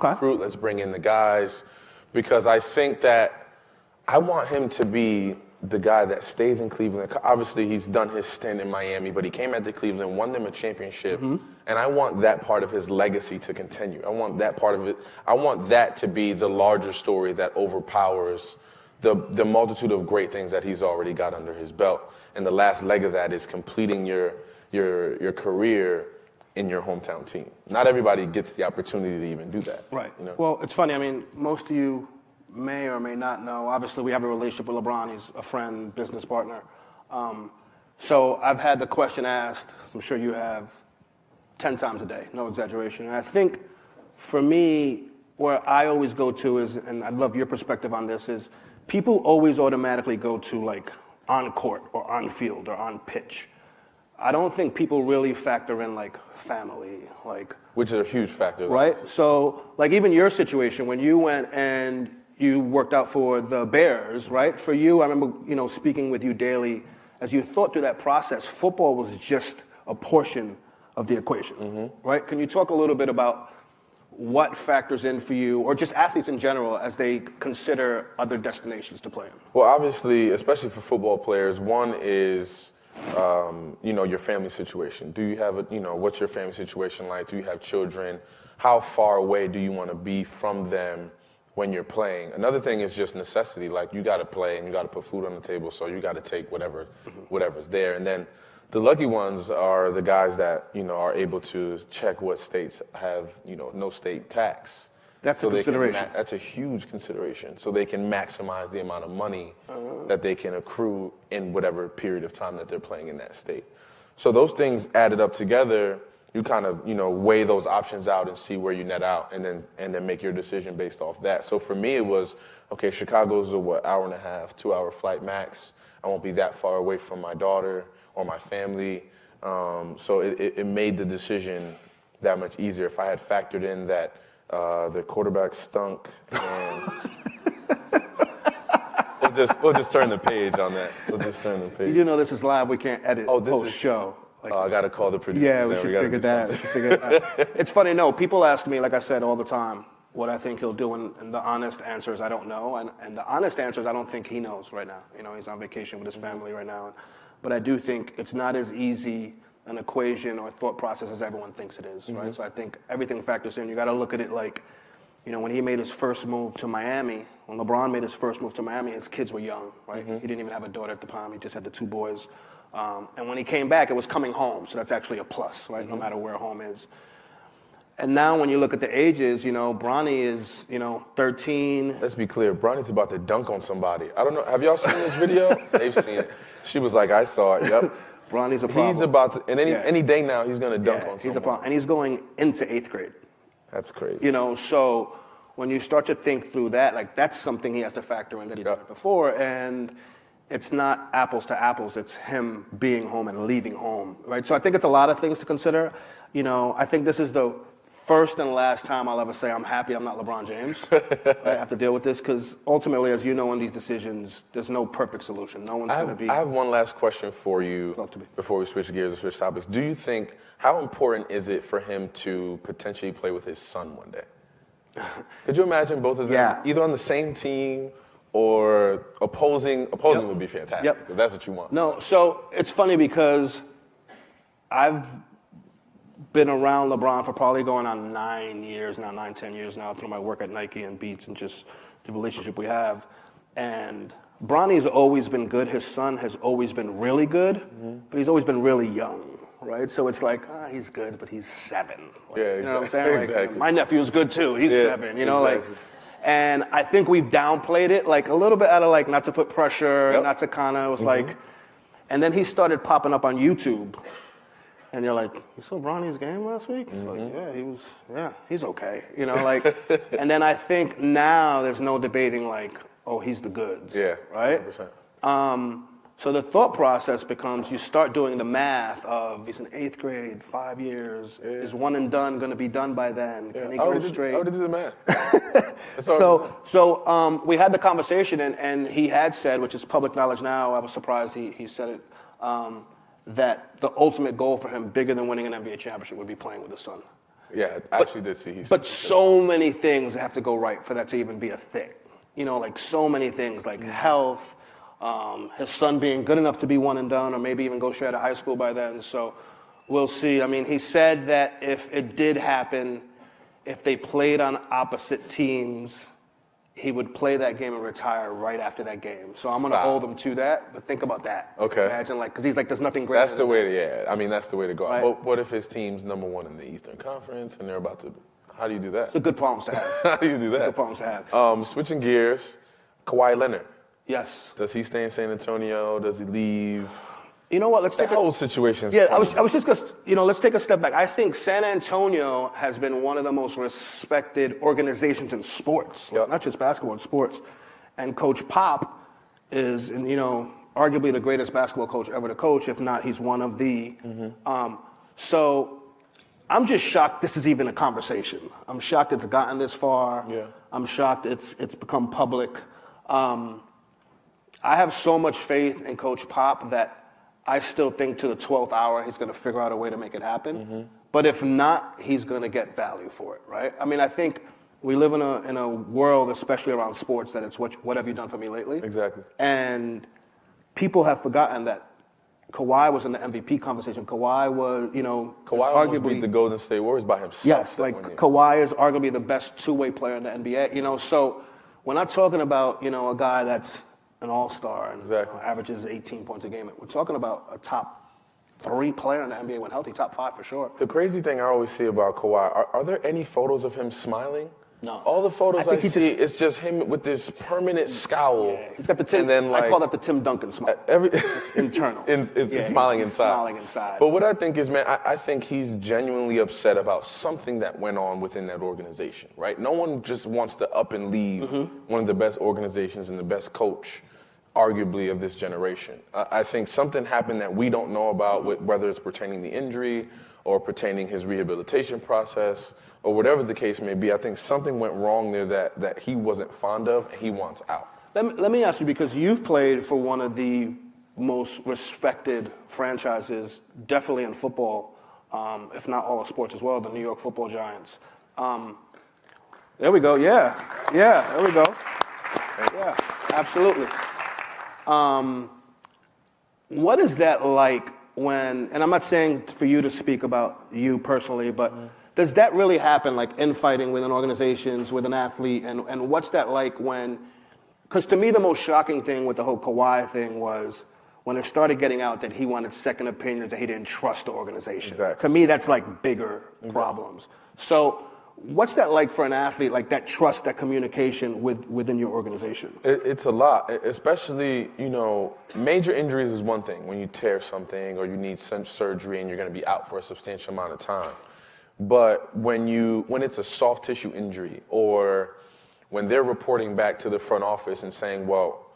recruit, let's bring in the guys, because I think that I want him to be the guy that stays in Cleveland. Obviously, he's done his stint in Miami, but he came out to Cleveland, won them a championship, and I want that part of his legacy to continue. I want that part of it. I want that to be the larger story that overpowers the multitude of great things that he's already got under his belt. And the last leg of that is completing your career in your hometown team. Not everybody gets the opportunity to even do that. Right. You know? Well, it's funny. I mean, most of you may or may not know. Obviously, we have a relationship with LeBron. He's a friend, business partner. So I've had the question asked, as I'm sure you have, 10 times a day, no exaggeration. And I think for me, where I always go to is, and I'd love your perspective on this, is people always automatically go to like on court or on field or on pitch. I don't think people really factor in like family, like. Which is a huge factor. Right? So like even your situation, when you went and you worked out for the Bears, right? For you, I remember, speaking with you daily, as you thought through that process, football was just a portion of the equation, right? Can you talk a little bit about what factors in for you, or just athletes in general, as they consider other destinations to play in? Well, obviously, especially for football players, one is, your family situation. Do you have what's your family situation like? Do you have children? How far away do you want to be from them when you're playing? Another thing is just necessity. Like, you got to play and you got to put food on the table, so you got to take whatever's there. And then the lucky ones are the guys that, are able to check what states have, no state tax. That's a consideration. That's a huge consideration. So they can maximize the amount of money that they can accrue in whatever period of time that they're playing in that state. So those things added up together, you kind of, weigh those options out and see where you net out, and then make your decision based off that. So for me, it was, okay, Chicago's a hour and a half, 2-hour flight max. I won't be that far away from my daughter or my family. So it made the decision that much easier. If I had factored in that the quarterback stunk, and we'll just turn the page on that. We'll just turn the page. You know this is live. We can't edit post-show. I got to call the producer. Yeah, we should figure that out. It's funny, people ask me, like I said, all the time, what I think he'll do, and the honest answer is I don't know. And the honest answer is I don't think he knows right now. He's on vacation with his family right now. But I do think it's not as easy an equation or thought process as everyone thinks it is, right? So I think everything factors in. You got to look at it like, when he made his first move to Miami, when LeBron made his first move to Miami, his kids were young, right? He didn't even have a daughter at the time. He just had the 2 boys. And when he came back, it was coming home. So that's actually a plus, right? No matter where home is. And now when you look at the ages, Bronny is, 13. Let's be clear. Bronny's about to dunk on somebody. I don't know. Have y'all seen this video? They've seen it. She was like, I saw it. Yep. Bronny's a problem. He's about to, and any day now, he's going to dunk on somebody. He's a problem. And he's going into 8th grade. That's crazy. So when you start to think through that, like, that's something he has to factor in that he did before. And it's not apples to apples. It's him being home and leaving home, right? So I think it's a lot of things to consider. I think this is the first and last time I'll ever say I'm happy I'm not LeBron James. I have to deal with this because ultimately, as you know, in these decisions, there's no perfect solution. No one's going to be. I have one last question for you before we switch gears and switch topics. Do you think, how important is it for him to potentially play with his son one day? Could you imagine both of them either on the same team or opposing? Opposing would be fantastic if that's what you want. No, so it's funny because I've been around LeBron for probably going on 10 years now through my work at Nike and Beats and just the relationship we have. And Bronny's always been good. His son has always been really good, but he's always been really young, right? So it's like, he's good, but he's 7. Like, you know what I'm saying? Like, my nephew's good too. He's 7, and I think we've downplayed it, like a little bit out of like not to put pressure, not to kind of, it was like, and then he started popping up on YouTube. And you're like, you saw Bronny's game last week? He's like, he's okay. And then I think now there's no debating like, he's the goods. Yeah, right? 100%. So the thought process becomes you start doing the math of he's in 8th grade, 5 years. Yeah. Is one and done going to be done by then? Can he go straight? I would do the math. So we had the conversation and he had said, which is public knowledge now, I was surprised he said it, that the ultimate goal for him, bigger than winning an NBA championship, would be playing with his son. Yeah, I actually did see. But so many things have to go right for that to even be a thing. You know, like so many things, like health, his son being good enough to be one and done, or maybe even go straight out of high school by then. So we'll see. I mean, he said that if it did happen, if they played on opposite teams, he would play that game and retire right after that game. So I'm going to hold him to that, but think about that. Okay. Imagine, like, because he's like, there's nothing greater That's the way to, yeah. I mean, that's the way to go. Right. But what if his team's number one in the Eastern Conference and they're about to, how do you do that? It's a good problems to have. How do you do that? Good problems to have. Switching gears, Kawhi Leonard. Yes. Does he stay in San Antonio? Does he leave? You know what? Let's take The whole situation's Yeah, I funny. was just gonna, let's take a step back. I think San Antonio has been one of the most respected organizations in sports, Yep. not just basketball, in sports. And Coach Pop is, arguably the greatest basketball coach ever to coach, if not, he's one of the. So I'm just shocked this is even a conversation. I'm shocked it's gotten this far. Yeah. I'm shocked it's become public. I have so much faith in Coach Pop that I still think to the 12th hour he's going to figure out a way to make it happen. But if not, he's going to get value for it, right? I mean, I think we live in a world, especially around sports, that it's what have you done for me lately? Exactly. And people have forgotten that Kawhi was in the MVP conversation. Kawhi was, Kawhi almost beat the Golden State Warriors by himself. Yes, that like 1 year. Kawhi is arguably the best two-way player in the NBA. So we're not talking about, a guy that's an all-star and Exactly. averages 18 points a game. We're talking about a top 3 player in the NBA when healthy, top 5 for sure. The crazy thing I always see about Kawhi, are there any photos of him smiling? No. All the photos I think see, it's just him with this permanent scowl. Yeah, he's got the Tim. And then, I call that the Tim Duncan smile. It's internal. It's Yeah, smiling he's inside. smiling inside. But what I think is, man, I think he's genuinely upset about something that went on within that organization, right? No one just wants to up and leave one of the best organizations and the best coach, arguably, of this generation. I think something happened that we don't know about, whether it's pertaining the injury or pertaining his rehabilitation process or whatever the case may be. I think something went wrong there that he wasn't fond of and he wants out. Let me ask you, because you've played for one of the most respected franchises, definitely in football, if not all of sports as well, the New York Football Giants. There we go. Yeah, there we go. Yeah, absolutely. What is that like when, and I'm not saying for you to speak about you personally, but does that really happen, like infighting within organizations, with an athlete, and what's that like when, because to me the most shocking thing with the whole Kawhi thing was when it started getting out that he wanted second opinions, that he didn't trust the organization. Exactly. To me, that's like bigger problems. So what's that like for an athlete, like that trust, that communication within your organization? It's a lot, especially, major injuries is one thing, when you tear something or you need some surgery and you're going to be out for a substantial amount of time. But when it's a soft tissue injury, or when they're reporting back to the front office and saying, well,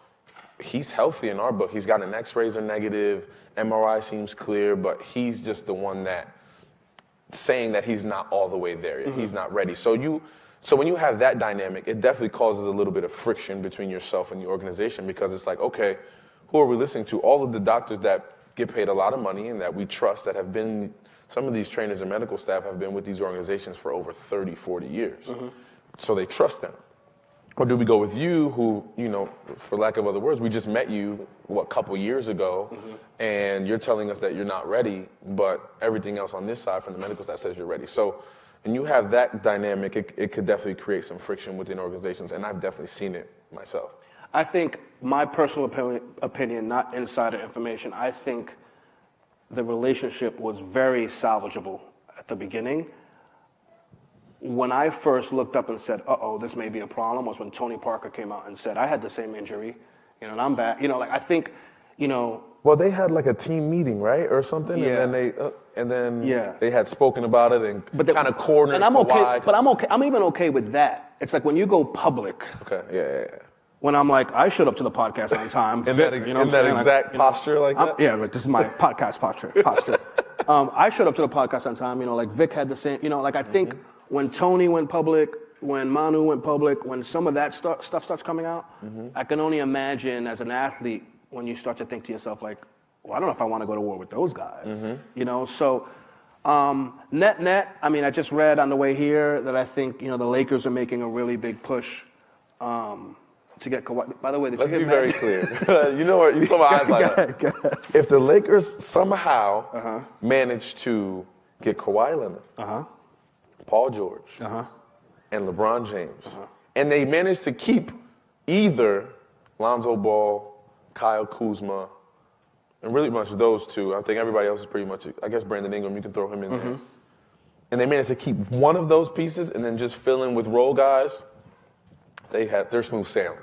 he's healthy in our book, he's got an X-rays are negative, MRI seems clear, but he's just the one that saying that he's not all the way there yet, he's not ready. So when you have that dynamic, it definitely causes a little bit of friction between yourself and the organization, because it's like, okay, who are we listening to? All of the doctors that get paid a lot of money and that we trust, that have been, some of these trainers and medical staff have been with these organizations for over 30, 40 years. So they trust them. Or do we go with you who, for lack of other words, we just met you, a couple years ago, and you're telling us that you're not ready, but everything else on this side from the medical staff says you're ready. So, and you have that dynamic, it could definitely create some friction within organizations, and I've definitely seen it myself. I think my personal opinion, not insider information, I think the relationship was very salvageable at the beginning. When I first looked up and said, this may be a problem, was when Tony Parker came out and said, I had the same injury, and I'm back. I think, Well, they had like a team meeting, right, or something, Yeah. and then they had spoken about it and kind of cornered. And I'm okay, Kawhi. but I'm okay. I'm even okay with that. It's like when you go public. Okay, yeah. When I'm like, I showed up to the podcast on time. In Vic, that, you know what I'm in that saying? exact posture like that? Yeah, like this is my podcast posture. I showed up to the podcast on time. Like Vic had the same. I think when Tony went public, when Manu went public, when some of that stuff starts coming out, I can only imagine as an athlete when you start to think to yourself like, well, I don't know if I want to go to war with those guys. So Net, I mean, I just read on the way here that I think, the Lakers are making a really big push to get Kawhi. By the way, let's be very clear. You know what? You saw my eyes light up. If the Lakers somehow manage to get Kawhi Leonard, Paul George, and LeBron James, and they manage to keep either Lonzo Ball, Kyle Kuzma, and really much those two. I think everybody else is pretty much, I guess Brandon Ingram, you can throw him in there. And they managed to keep one of those pieces and then just fill in with role guys. They're smooth sailing.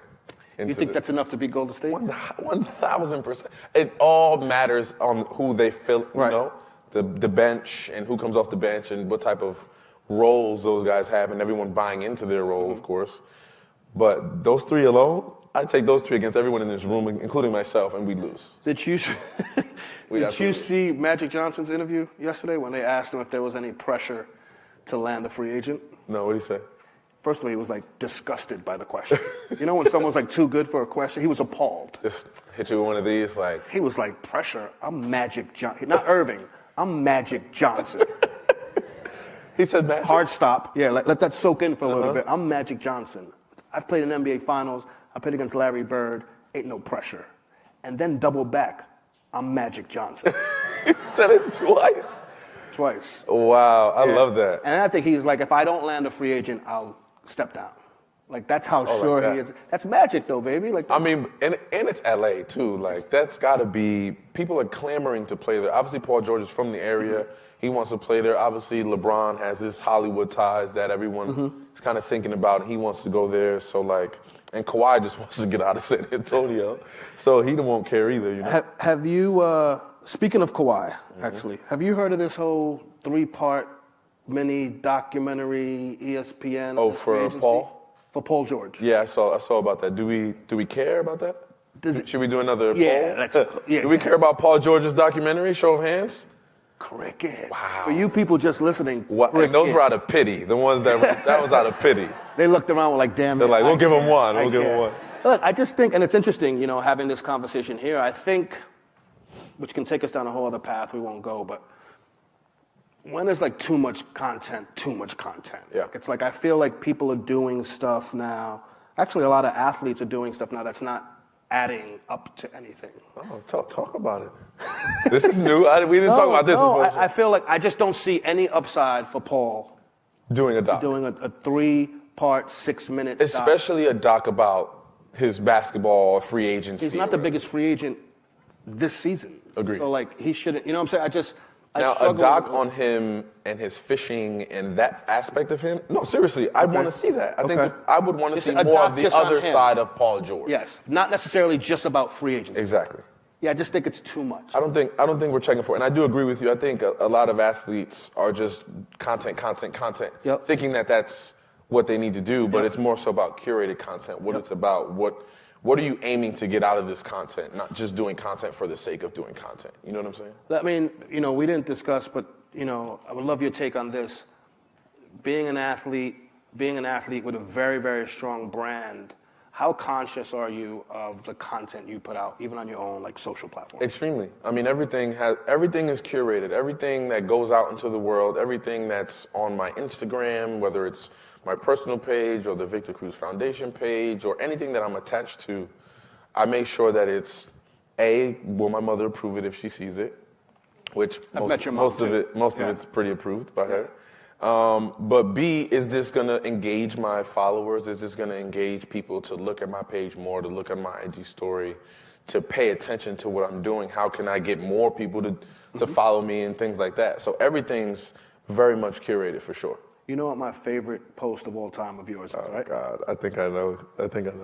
You think that's enough to beat Golden State? 1,000%. It all matters on who they fill, the bench and who comes off the bench and what type of roles those guys have and everyone buying into their role, of course. But those three alone, I'd take those three against everyone in this room, including myself, and we'd lose. Did you see Magic Johnson's interview yesterday when they asked him if there was any pressure to land a free agent? No, what did he say? First of all, he was disgusted by the question. When someone's too good for a question, he was appalled. Just hit you with one of these, He was like, pressure? I'm Magic Johnson. Not Irving. I'm Magic Johnson. He said Magic? Hard stop. Yeah, let that soak in for a little bit. I'm Magic Johnson. I've played in NBA Finals. I played against Larry Bird. Ain't no pressure. And then double back. I'm Magic Johnson. He said it twice? Twice. Wow, I love that. And I think he's like, if I don't land a free agent, I'll step down. That's how sure he is. That's Magic, though, baby. I mean, and it's LA, too. That's got to be, people are clamoring to play there. Obviously, Paul George is from the area. He wants to play there. Obviously, LeBron has his Hollywood ties that everyone is kind of thinking about. He wants to go there. So, and Kawhi just wants to get out of San Antonio. So he won't care either, Have you, speaking of Kawhi, actually, have you heard of this whole 3-part mini documentary, ESPN? Oh, for Paul? For Paul George. Yeah, I saw about that. Do we care about that? Should we do another poll? Yeah. Do we care about Paul George's documentary? Show of hands? Crickets. Wow. For you people just listening, and those were out of pity. The ones that was out of pity. They looked around and were like, damn. They're like, we'll give him one. We'll give him one. Look, I just think, and it's interesting, having this conversation here, I think, which can take us down a whole other path, we won't go, but when there's too much content. Yeah. It's I feel like people are doing stuff now. Actually, a lot of athletes are doing stuff now that's not adding up to anything. Oh, talk about it. This is new. We didn't talk about this before. I feel like I just don't see any upside for Paul doing a doc. Doing a 3-part, 6-minute Especially a doc about his basketball free agency. He's not the biggest free agent this season. Agreed. So he shouldn't, you know what I'm saying? Now, a doc on him and his fishing and that aspect of him, no, seriously, I want to see that. I think I would want to see more of the other side of Paul George. Yes, not necessarily just about free agency. Exactly. Yeah, I just think it's too much. I don't think we're checking for it. And I do agree with you. I think a lot of athletes are just content, thinking that that's what they need to do, but it's more so about curated content, what it's about, what are you aiming to get out of this content, not just doing content for the sake of doing content. You know what I'm saying? I mean, we didn't discuss, but, I would love your take on this. Being an athlete with a very, very strong brand, how conscious are you of the content you put out, even on your own social platforms? Extremely. I mean, everything is curated. Everything that goes out into the world, everything that's on my Instagram, whether it's my personal page or the Victor Cruz Foundation page or anything that I'm attached to, I make sure that it's will my mother approve it if she sees it, which most of it's pretty approved by her. But B, is this going to engage my followers? Is this going to engage people to look at my page more, to look at my IG story, to pay attention to what I'm doing? How can I get more people to follow me and things like that? So everything's very much curated for sure. You know what my favorite post of all time of yours is, right? Oh, God. I think I know.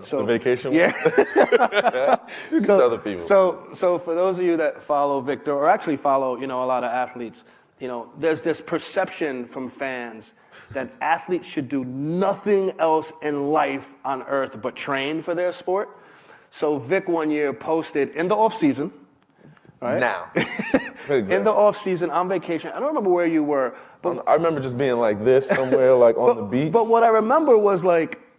So, the vacation one? Yeah. You can tell the people. So for those of you that follow Victor, or actually follow, a lot of athletes, there's this perception from fans that athletes should do nothing else in life on earth but train for their sport. So Vic one year posted in the off season, right? Now. In the off season, on vacation. I don't remember where you were. But I remember just being like this somewhere, on the beach. But what I remember was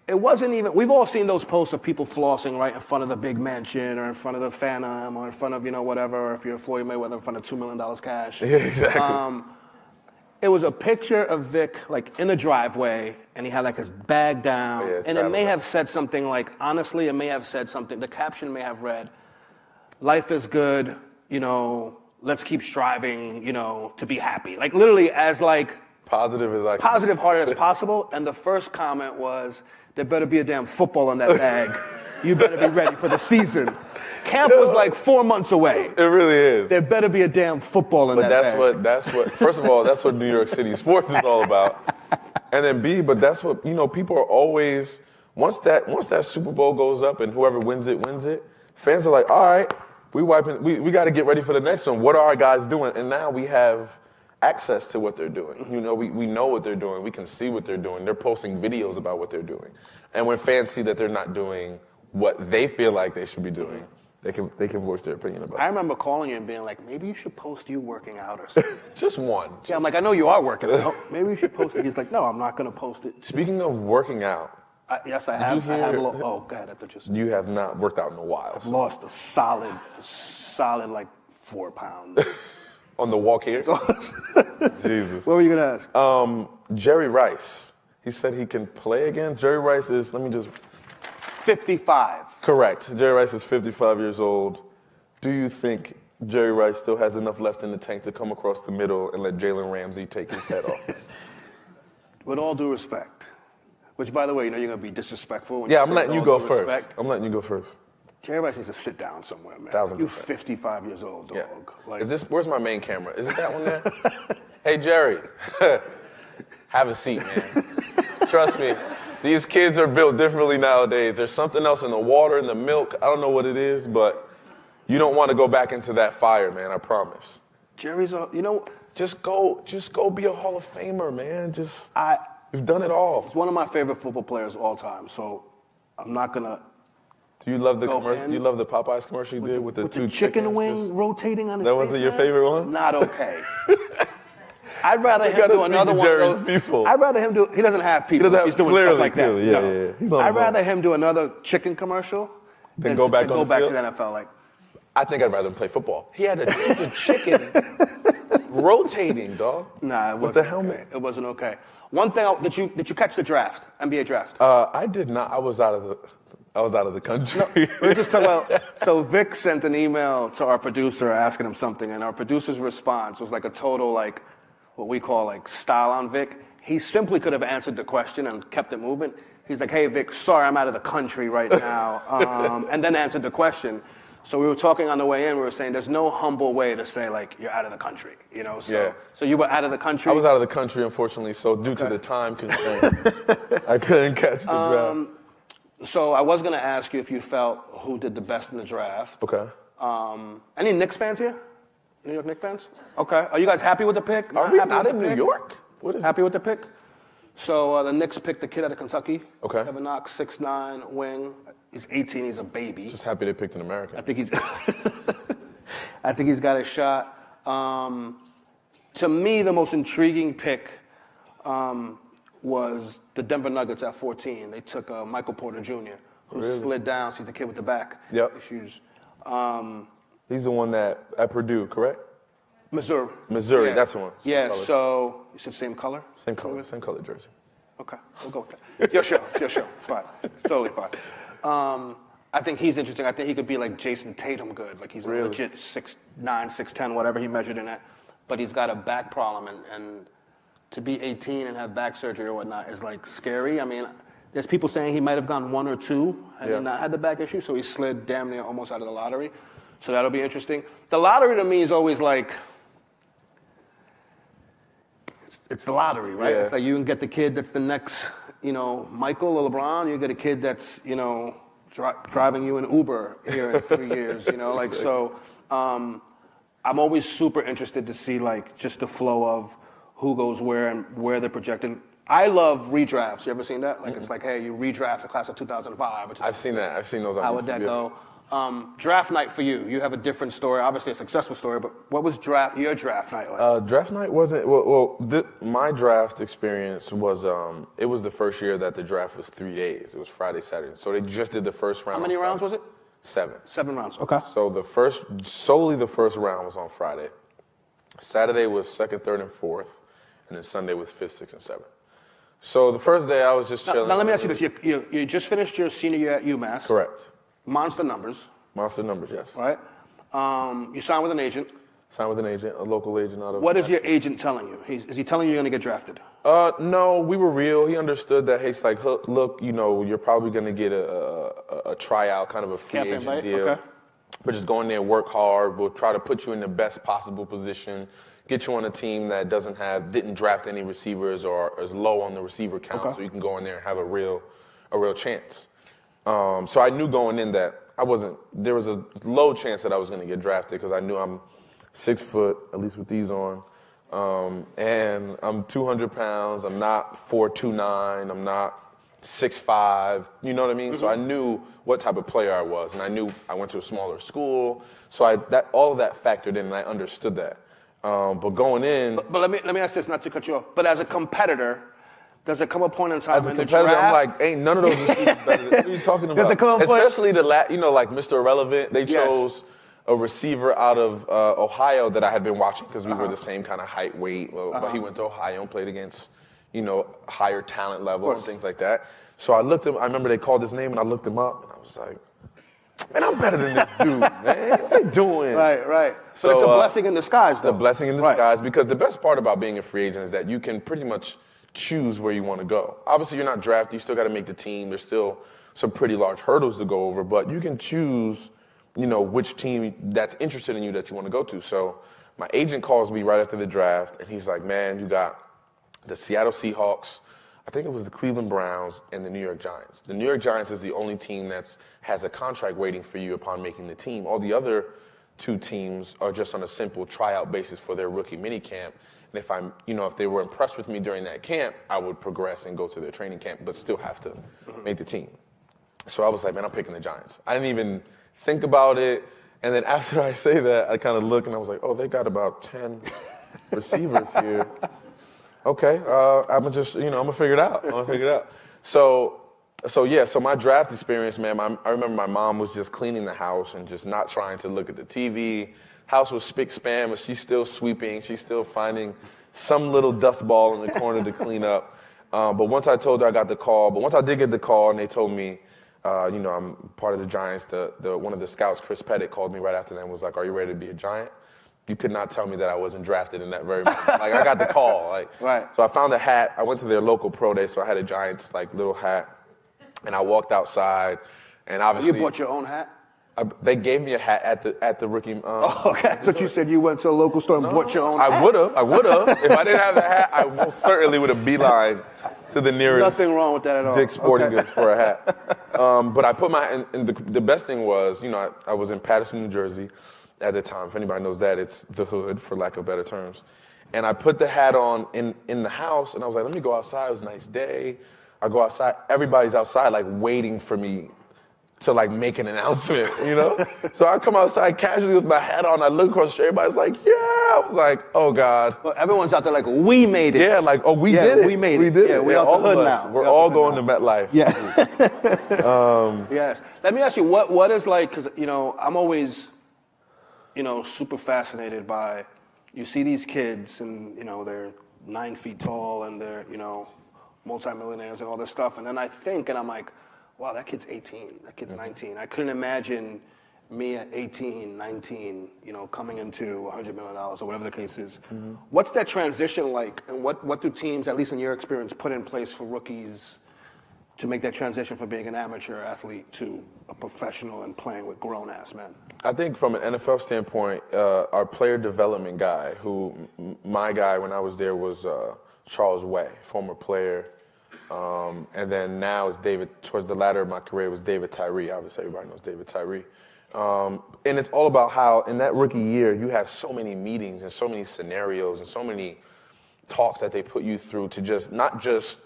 it wasn't even, we've all seen those posts of people flossing right in front of the big mansion or in front of the Phantom or in front of, whatever, or if you're Floyd Mayweather, in front of $2 million cash. Yeah, exactly. It was a picture of Vic, like, in the driveway, and he had, like, his bag down. Oh, yeah, and it may have said something like, honestly, it may have said something. The caption may have read, life is good, you know, let's keep striving, you know, to be happy. Like, literally as, like, positive hearted as possible. And the first comment was, there better be a damn football in that bag. You better be ready for the season. Camp was like 4 months away. It really is. There better be a damn football in that bag. But that's what, first of all, that's what New York City sports is all about. And then B, but that's what, you know, people are always, once that Super Bowl goes up and whoever wins it, fans are like, all right, we got to get ready for the next one. What are our guys doing? And now we have access to what they're doing. You know, we know what they're doing. We can see what they're doing. They're posting videos about what they're doing. And when fans see that they're not doing what they feel like they should be doing, they can voice their opinion about it. I remember calling you and being like, maybe you should post you working out or something. Just one. Yeah, I'm like, I know you are working out. Maybe you should post it. He's like, no, I'm not going to post it. Speaking of working out. Yes, I have. I have a little, oh, go ahead. I thought you have not worked out in a while. I've lost a solid like 4 pounds. On the walk here? Jesus. What were you going to ask? Jerry Rice. He said he can play again. Jerry Rice is, 55. Correct. Jerry Rice is 55 years old. Do you think Jerry Rice still has enough left in the tank to come across the middle and let Jalen Ramsey take his head off? With all due respect, which, by the way, you know you're going to be disrespectful. When I'm letting you go first. I'm letting you go first. Jerry Rice needs to sit down somewhere, man. 1,000%. You're 55 years old, dog. Yeah. Like, Where's my main camera? Is it that one there? Hey, Jerry. Have a seat, man. Trust me. These kids are built differently nowadays. There's something else in the water, in the milk. I don't know what it is, but you don't want to go back into that fire, man. I promise. Jerry's, just go be a Hall of Famer, man. You've done it all. He's one of my favorite football players of all time. So I'm not gonna. Do you love the commercial? Do you love the Popeyes commercial you did with the two chicken wing rotating on his face? That wasn't your favorite one? Not okay. I'd rather him do another one of those. People. I'd rather him do. He doesn't have people. He's doing stuff like that. Yeah. He's on I'd rather him do another chicken commercial than go back to the NFL. Like, I think I'd rather him play football. He had a chicken rotating, dog. Nah, it wasn't. With the helmet. Okay. It wasn't okay. One thing, did you catch the draft, NBA draft? I did not. I was out of the country. No, we were just talking about. So Vic sent an email to our producer asking him something, and our producer's response was like a total like what we call like style on Vic. He simply could have answered the question and kept it moving. He's like, "Hey Vic, sorry, I'm out of the country right now," and then answered the question. So we were talking on the way in. We were saying there's no humble way to say like you're out of the country, you know. So you were out of the country. I was out of the country, unfortunately. So due to the time constraint, I couldn't catch the draft. So I was going to ask you if you felt who did the best in the draft. Okay. Any Knicks fans here? New York Knicks fans? Okay. Are you guys happy with the pick? Are we not in New York? What is happy with the pick? So the Knicks picked the kid out of Kentucky. Okay. Kevin Knox, 6'9", wing. He's 18. He's a baby. Just happy they picked an American. I think he's got a shot. To me, the most intriguing pick was the Denver Nuggets at 14. They took Michael Porter Jr., who slid down. So he's the kid with the back issues. He's the one at Purdue, correct? Missouri. Yeah. That's the one. Color. So you said same color? Same color jersey. Okay, we'll go with that. It's your show. It's fine. It's totally fine. I think he's interesting. I think he could be like Jason Tatum good. Like he's a legit 6'9", 6'10", whatever he measured in at. But he's got a back problem, and to be 18 and have back surgery or whatnot is like scary. I mean, there's people saying he might have gone 1 or 2 had he not had the back issue, so he slid damn near almost out of the lottery. So that'll be interesting. The lottery to me is always like, it's the lottery, right? Yeah. It's like you can get the kid that's the next, Michael or LeBron. You get a kid that's, driving you an Uber here in 3 years, so I'm always super interested to see like just the flow of who goes where and where they're projected. I love redrafts. You ever seen that? Like it's like, hey, you redraft the class of 2005. I've seen that. I've seen those. How would that go? Draft night for you. You have a different story, obviously a successful story, but what was your draft night like? Draft night wasn't, my draft experience was, it was the first year that the draft was 3 days. It was Friday, Saturday. So they just did the first round. How many rounds was it? 7. 7 rounds, okay. So solely the first round was on Friday. Saturday was second, third, and fourth. and then Sunday was 5th, 6th, and 7th. So the first day I was just chilling. Now let me ask you this: you just finished your senior year at UMass. Correct. Monster numbers. Monster numbers, yes. Right. You signed with an agent. Signed with an agent, a local agent out of. What is your agent telling you? Is he telling you you're going to get drafted? No, we were real. He understood that. Hey, it's like, look, you're probably going to get a tryout, kind of a free agent deal. Okay. But just go in there, work hard. We'll try to put you in the best possible position. Get you on a team that didn't draft any receivers or is low on the receiver count, so you can go in there and have a real chance. So I knew going in that there was a low chance that I was going to get drafted because I knew I'm 6 foot, at least with these on, and I'm 200 pounds. I'm not 4'2'9". I'm not 6'5". You know what I mean? Mm-hmm. So I knew what type of player I was, and I knew I went to a smaller school. So all of that factored in, and I understood that. But going in, but let me ask this, not to cut you off. But as a competitor, does it come a point in time as a competitor, I'm like, ain't none of those receivers better. What are you talking about? Does it come a point? Especially like Mr. Irrelevant. They chose a receiver out of Ohio that I had been watching because we were the same kind of height, weight. But he went to Ohio and played against, higher talent level and things like that. So I remember they called his name and I looked him up and I was like, man, I'm better than this dude, man. What they doing? Right. So it's a blessing in disguise, though. It's a blessing in disguise because the best part about being a free agent is that you can pretty much choose where you want to go. Obviously, you're not drafted. You still got to make the team. There's still some pretty large hurdles to go over, but you can choose, which team that's interested in you that you want to go to. So my agent calls me right after the draft, and he's like, man, you got the Seattle Seahawks, I think it was the Cleveland Browns, and the New York Giants. The New York Giants is the only team that has a contract waiting for you upon making the team. All the other 2 teams are just on a simple tryout basis for their rookie minicamp. And if they were impressed with me during that camp, I would progress and go to their training camp, but still have to make the team. So I was like, man, I'm picking the Giants. I didn't even think about it. And then after I say that, I kind of look and I was like, oh, they got about 10 receivers here. Okay, I'm gonna just, I'm gonna figure it out. So my draft experience, man, I remember my mom was just cleaning the house and just not trying to look at the TV. House was spick-span, but she's still sweeping. She's still finding some little dust ball in the corner to clean up. But once I told her I got the call, but once I did get the call and they told me, I'm part of the Giants, one of the scouts, Chris Pettit, called me right after that and was like, are you ready to be a Giant? You could not tell me that I wasn't drafted in that very moment. Like, I got the call. Right. So I found a hat. I went to their local pro day, so I had a Giants, little hat. And I walked outside, and obviously... You bought your own hat? They gave me a hat at the rookie... okay. I thought you said you went to a local store and bought your own hat. I would have. If I didn't have the hat, I most certainly would have beelined to the nearest... Nothing wrong with that at all. Dick's Sporting Goods for a hat. But I put and the best thing was, I was in Paterson, New Jersey at the time. If anybody knows that, it's the hood, for lack of better terms. And I put the hat on in the house, and I was like, let me go outside. It was a nice day. I go outside. Everybody's outside, waiting for me to, make an announcement, So I come outside casually with my hat on. I look across the street. Everybody's like, yeah. I was like, oh, God. Well, everyone's out there like, we made it. Yeah, we did it. We made it. We did it. Yeah, we're out the hood now. We're all going to MetLife. Yeah. Yes. Let me ask you, what is because, I'm always... super fascinated by, you see these kids and, they're 9 feet tall and they're, multimillionaires and all this stuff. And then I think, and I'm like, wow, that kid's 18, that kid's 19. I couldn't imagine me at 18, 19, coming into $100 million or whatever the case is. Mm-hmm. What's that transition like? And what do teams, at least in your experience, put in place for rookies to make that transition from being an amateur athlete to a professional and playing with grown-ass men? I think from an NFL standpoint, our player development guy, my guy when I was there was Charles Way, former player. And then now it's David, towards the latter of my career, was David Tyree. Obviously, everybody knows David Tyree. And it's all about how in that rookie year, you have so many meetings and so many scenarios and so many talks that they put you through to not just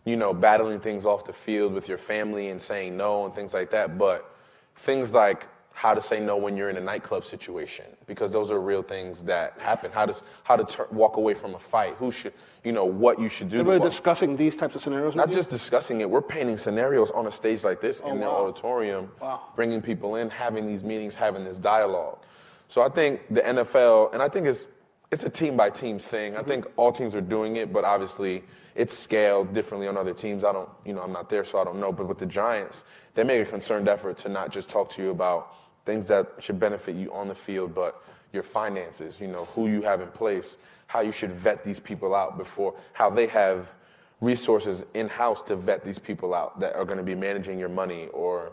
battling things off the field with your family and saying no and things like that, but things like how to say no when you're in a nightclub situation, because those are real things that happen. How to walk away from a fight. Who should, what you should do. We're discussing these types of scenarios. Not just discussing it. We're painting scenarios on a stage like this in the auditorium, bringing people in, having these meetings, having this dialogue. So I think the NFL, and I think it's it's a team-by-team thing. I think all teams are doing it, but obviously it's scaled differently on other teams. I'm not there, so I don't know. But with the Giants, they make a concerted effort to not just talk to you about things that should benefit you on the field, but your finances, who you have in place, how you should vet these people out before, how they have resources in-house to vet these people out that are going to be managing your money or,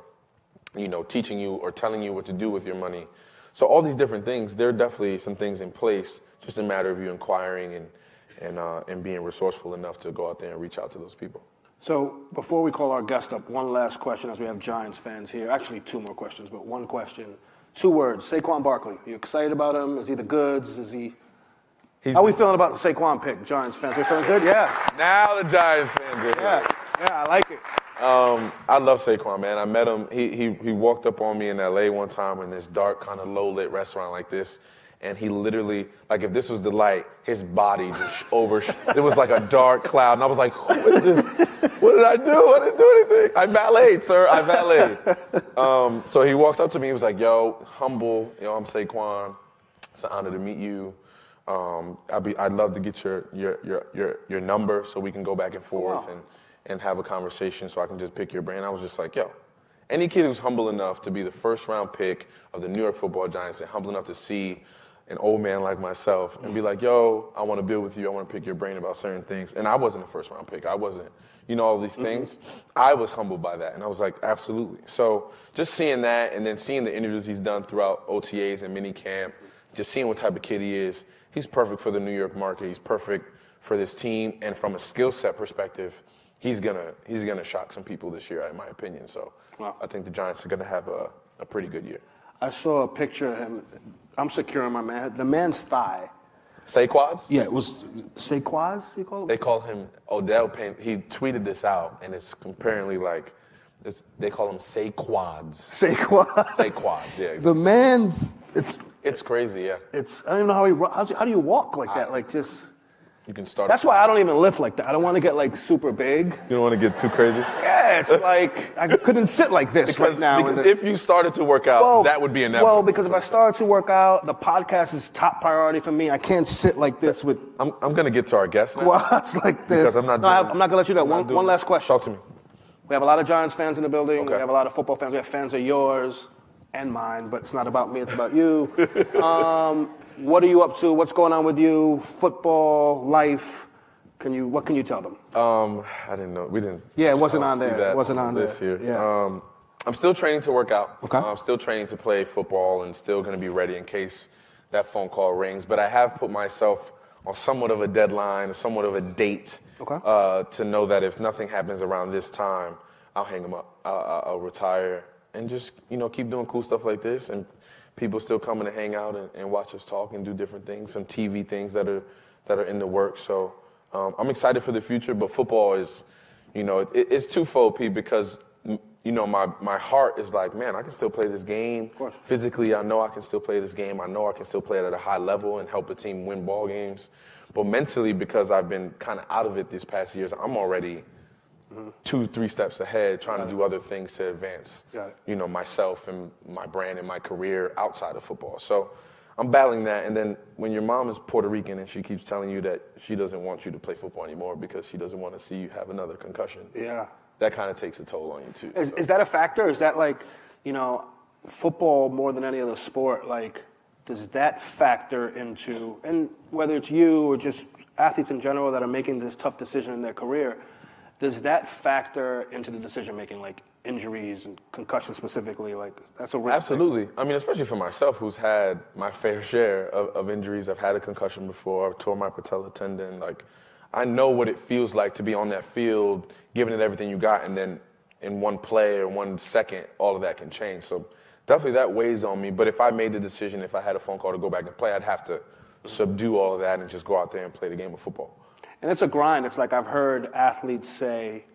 teaching you or telling you what to do with your money. So all these different things, there are definitely some things in place, just a matter of you inquiring and being resourceful enough to go out there and reach out to those people. So before we call our guest up, one last question as we have Giants fans here. Actually, two more questions, but one question. 2 words, Saquon Barkley. Are you excited about him? Is he the goods? How are we feeling about the Saquon pick, Giants fans? Are we feeling good? Yeah. Now the Giants fans are Yeah, I like it. I love Saquon, man. I met him. He walked up on me in L.A. one time in this dark, kind of low-lit restaurant like this, and he literally, like if this was the light, his body just it was like a dark cloud, and I was like, who is this? What did I do? I didn't do anything. I valeted, sir. I valeted. So he walks up to me. He was like, yo, humble. I'm Saquon. It's an honor to meet you. I'd love to get your number so we can go back and forth and have a conversation so I can just pick your brain. I was just like, yo, any kid who's humble enough to be the first round pick of the New York Football Giants and humble enough to see an old man like myself and be like, yo, I want to build with you. I want to pick your brain about certain things. And I wasn't a first round pick. I wasn't, all these things. I was humbled by that. And I was like, absolutely. So just seeing that and then seeing the interviews he's done throughout OTAs and mini camp, just seeing what type of kid he is, he's perfect for the New York market. He's perfect for this team. And from a skill set perspective, he's gonna shock some people this year, in my opinion. So I think the Giants are gonna have a pretty good year. I saw a picture of him. I'm securing my man. The man's thigh. Saquads? Yeah, it was Saquads, you call it? They call him Odell Payne. He tweeted this out, and it's apparently they call him Saquads. Saquads? Saquads, yeah. The man, it's crazy, yeah. I don't even know how do you walk like that? Like just... You can start. That's why I don't even lift like that. I don't want to get super big. You don't want to get too crazy? Yeah, it's like I couldn't sit like this right now. Because if you started to work out, that would be inevitable. Well, because if I started to work out, the podcast is top priority for me. I can't sit like this with... I'm going to get to our guest now. Squats like this. Because I'm not going to let you know. One last question. Talk to me. We have a lot of Giants fans in the building. Okay. We have a lot of football fans. We have fans of yours and mine, but it's not about me. It's about you. What are you up to? What's going on with you? Football, life? What can you tell them? I didn't know. We didn't. Yeah, it wasn't on there. It wasn't on this year. Yeah. I'm still training to work out. Okay. I'm still training to play football and still going to be ready in case that phone call rings. But I have put myself on somewhat of a deadline, somewhat of a date, to know that if nothing happens around this time, I'll hang them up. I'll retire and just keep doing cool stuff like this, and people still coming to hang out and watch us talk and do different things, some TV things that are in the works. So. I'm excited for the future, but football is, it's twofold, Pete, because, my heart is like, man, I can still play this game. Of course. Physically, I know I can still play this game. I know I can still play it at a high level and help the team win ball games. But mentally, because I've been kind of out of it these past years, I'm already 2-3 steps ahead trying to do other things to advance, myself and my brand and my career outside of football. So I'm battling that, and then when your mom is Puerto Rican and she keeps telling you that she doesn't want you to play football anymore because she doesn't want to see you have another concussion, that kind of takes a toll on you too. Is that a factor? Is that football more than any other sport? Does that factor into, and whether it's you or just athletes in general that are making this tough decision in their career, does that factor into the decision making, like injuries and concussions specifically? That's a real Absolutely. Thing. I mean, especially for myself, who's had my fair share of injuries. I've had a concussion before. I've tore my patella tendon. I know what it feels like to be on that field, giving it everything you got, and then in one play or 1 second, all of that can change. So definitely that weighs on me. But if I made the decision, if I had a phone call to go back and play, I'd have to subdue all of that and just go out there and play the game of football. And it's a grind. It's like I've heard athletes say,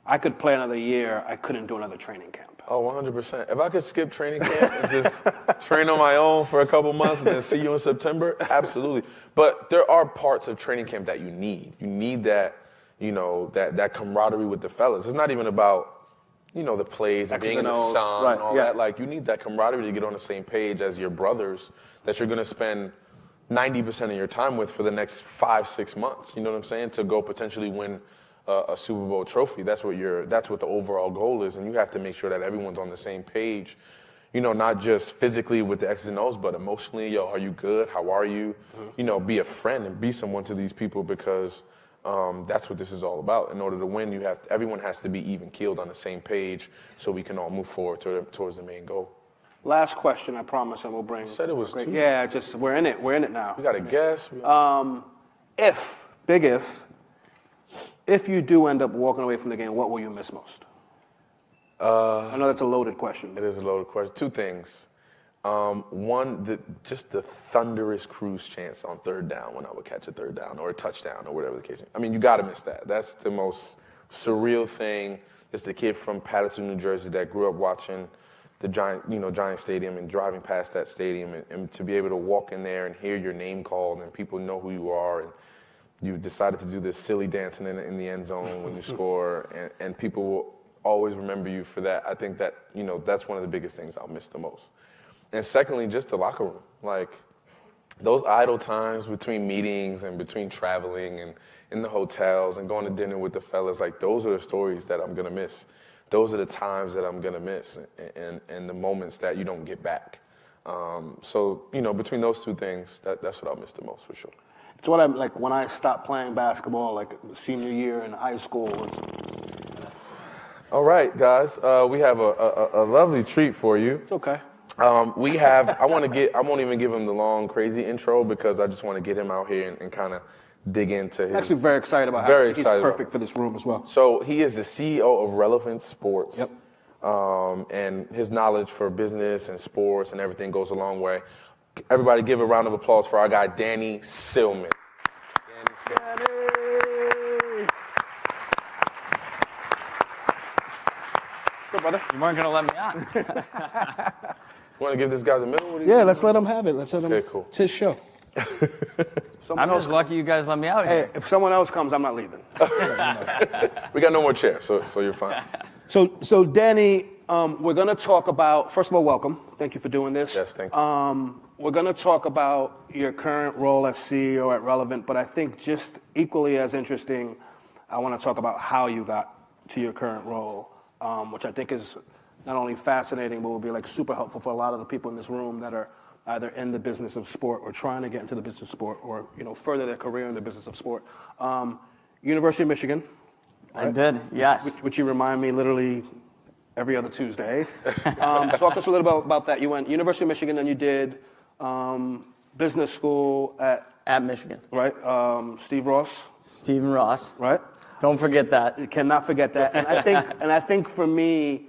I could play another year, I couldn't do another training camp. Oh, 100%. If I could skip training camp and just train on my own for a couple months and then see you in September, absolutely. But there are parts of training camp that you need. You need that, that camaraderie with the fellas. It's not even about, the plays and being in the sun and all that. You need that camaraderie to get on the same page as your brothers that you're going to spend 90% of your time with for the next 5-6 months. You know what I'm saying? To go potentially win a Super Bowl trophy. That's what the overall goal is, and you have to make sure that everyone's on the same page. You know, not just physically with the X's and O's, but emotionally. Yo, are you good? How are you? You know, be a friend and be someone to these people, because that's what this is all about. In order to win, everyone has to be even keeled on the same page, so we can all move forward towards the main goal. Last question, I promise, and we'll bring. You said it was two. Yeah, just we're in it. We're in it now. We got to guess. If you do end up walking away from the game, what will you miss most? I know that's a loaded question. It is a loaded question. Two things. One, just the thunderous Cruz chants on third down when I would catch a third down or a touchdown or whatever the case. I mean, you got to miss that. That's the most surreal thing. It's the kid from Paterson, New Jersey, that grew up watching the Giant Stadium and driving past that stadium, and to be able to walk in there and hear your name called and people know who you are, and you decided to do this silly dancing in the end zone when you score, and people will always remember you for that. I think that, that's one of the biggest things I'll miss the most. And secondly, just the locker room. Like, those idle times between meetings and between traveling and in the hotels and going to dinner with the fellas, like, those are the stories that I'm going to miss. Those are the times that I'm going to miss, and the moments that you don't get back. So, between those two things, that's what I'll miss the most, for sure. It's what I'm like when I stopped playing basketball, like senior year in high school. All right, guys, we have a lovely treat for you. It's okay. I won't even give him the long, crazy intro, because I just want to get him out here and kind of dig into his. I'm actually very excited about how he's perfect for this room as well. So he is the CEO of Relevant Sports. Yep. And his knowledge for business and sports and everything goes a long way. Everybody give a round of applause for our guy, Danny Silman. Danny! Good, brother. You weren't going to let me on. You want to give this guy the middle? Yeah, let's let him have it. Okay, cool. It's his show. I'm just lucky you guys let me out here. Hey, if someone else comes, I'm not leaving. We got no more chairs, so you're fine. So Danny, we're going to talk about, first of all, welcome. Thank you for doing this. Yes, thank you. We're going to talk about your current role as CEO at Relevant, but I think just equally as interesting, I want to talk about how you got to your current role, which I think is not only fascinating, but will be like super helpful for a lot of the people in this room that are either in the business of sport or trying to get into the business of sport, or further their career in the business of sport. University of Michigan. Right? I did, yes. Which you remind me literally every other Tuesday. Talk to us a little bit about that. You went University of Michigan, then you did business school at Michigan. Right. Steve Ross. Stephen Ross. Right. Don't forget that. You cannot forget that. And I think for me,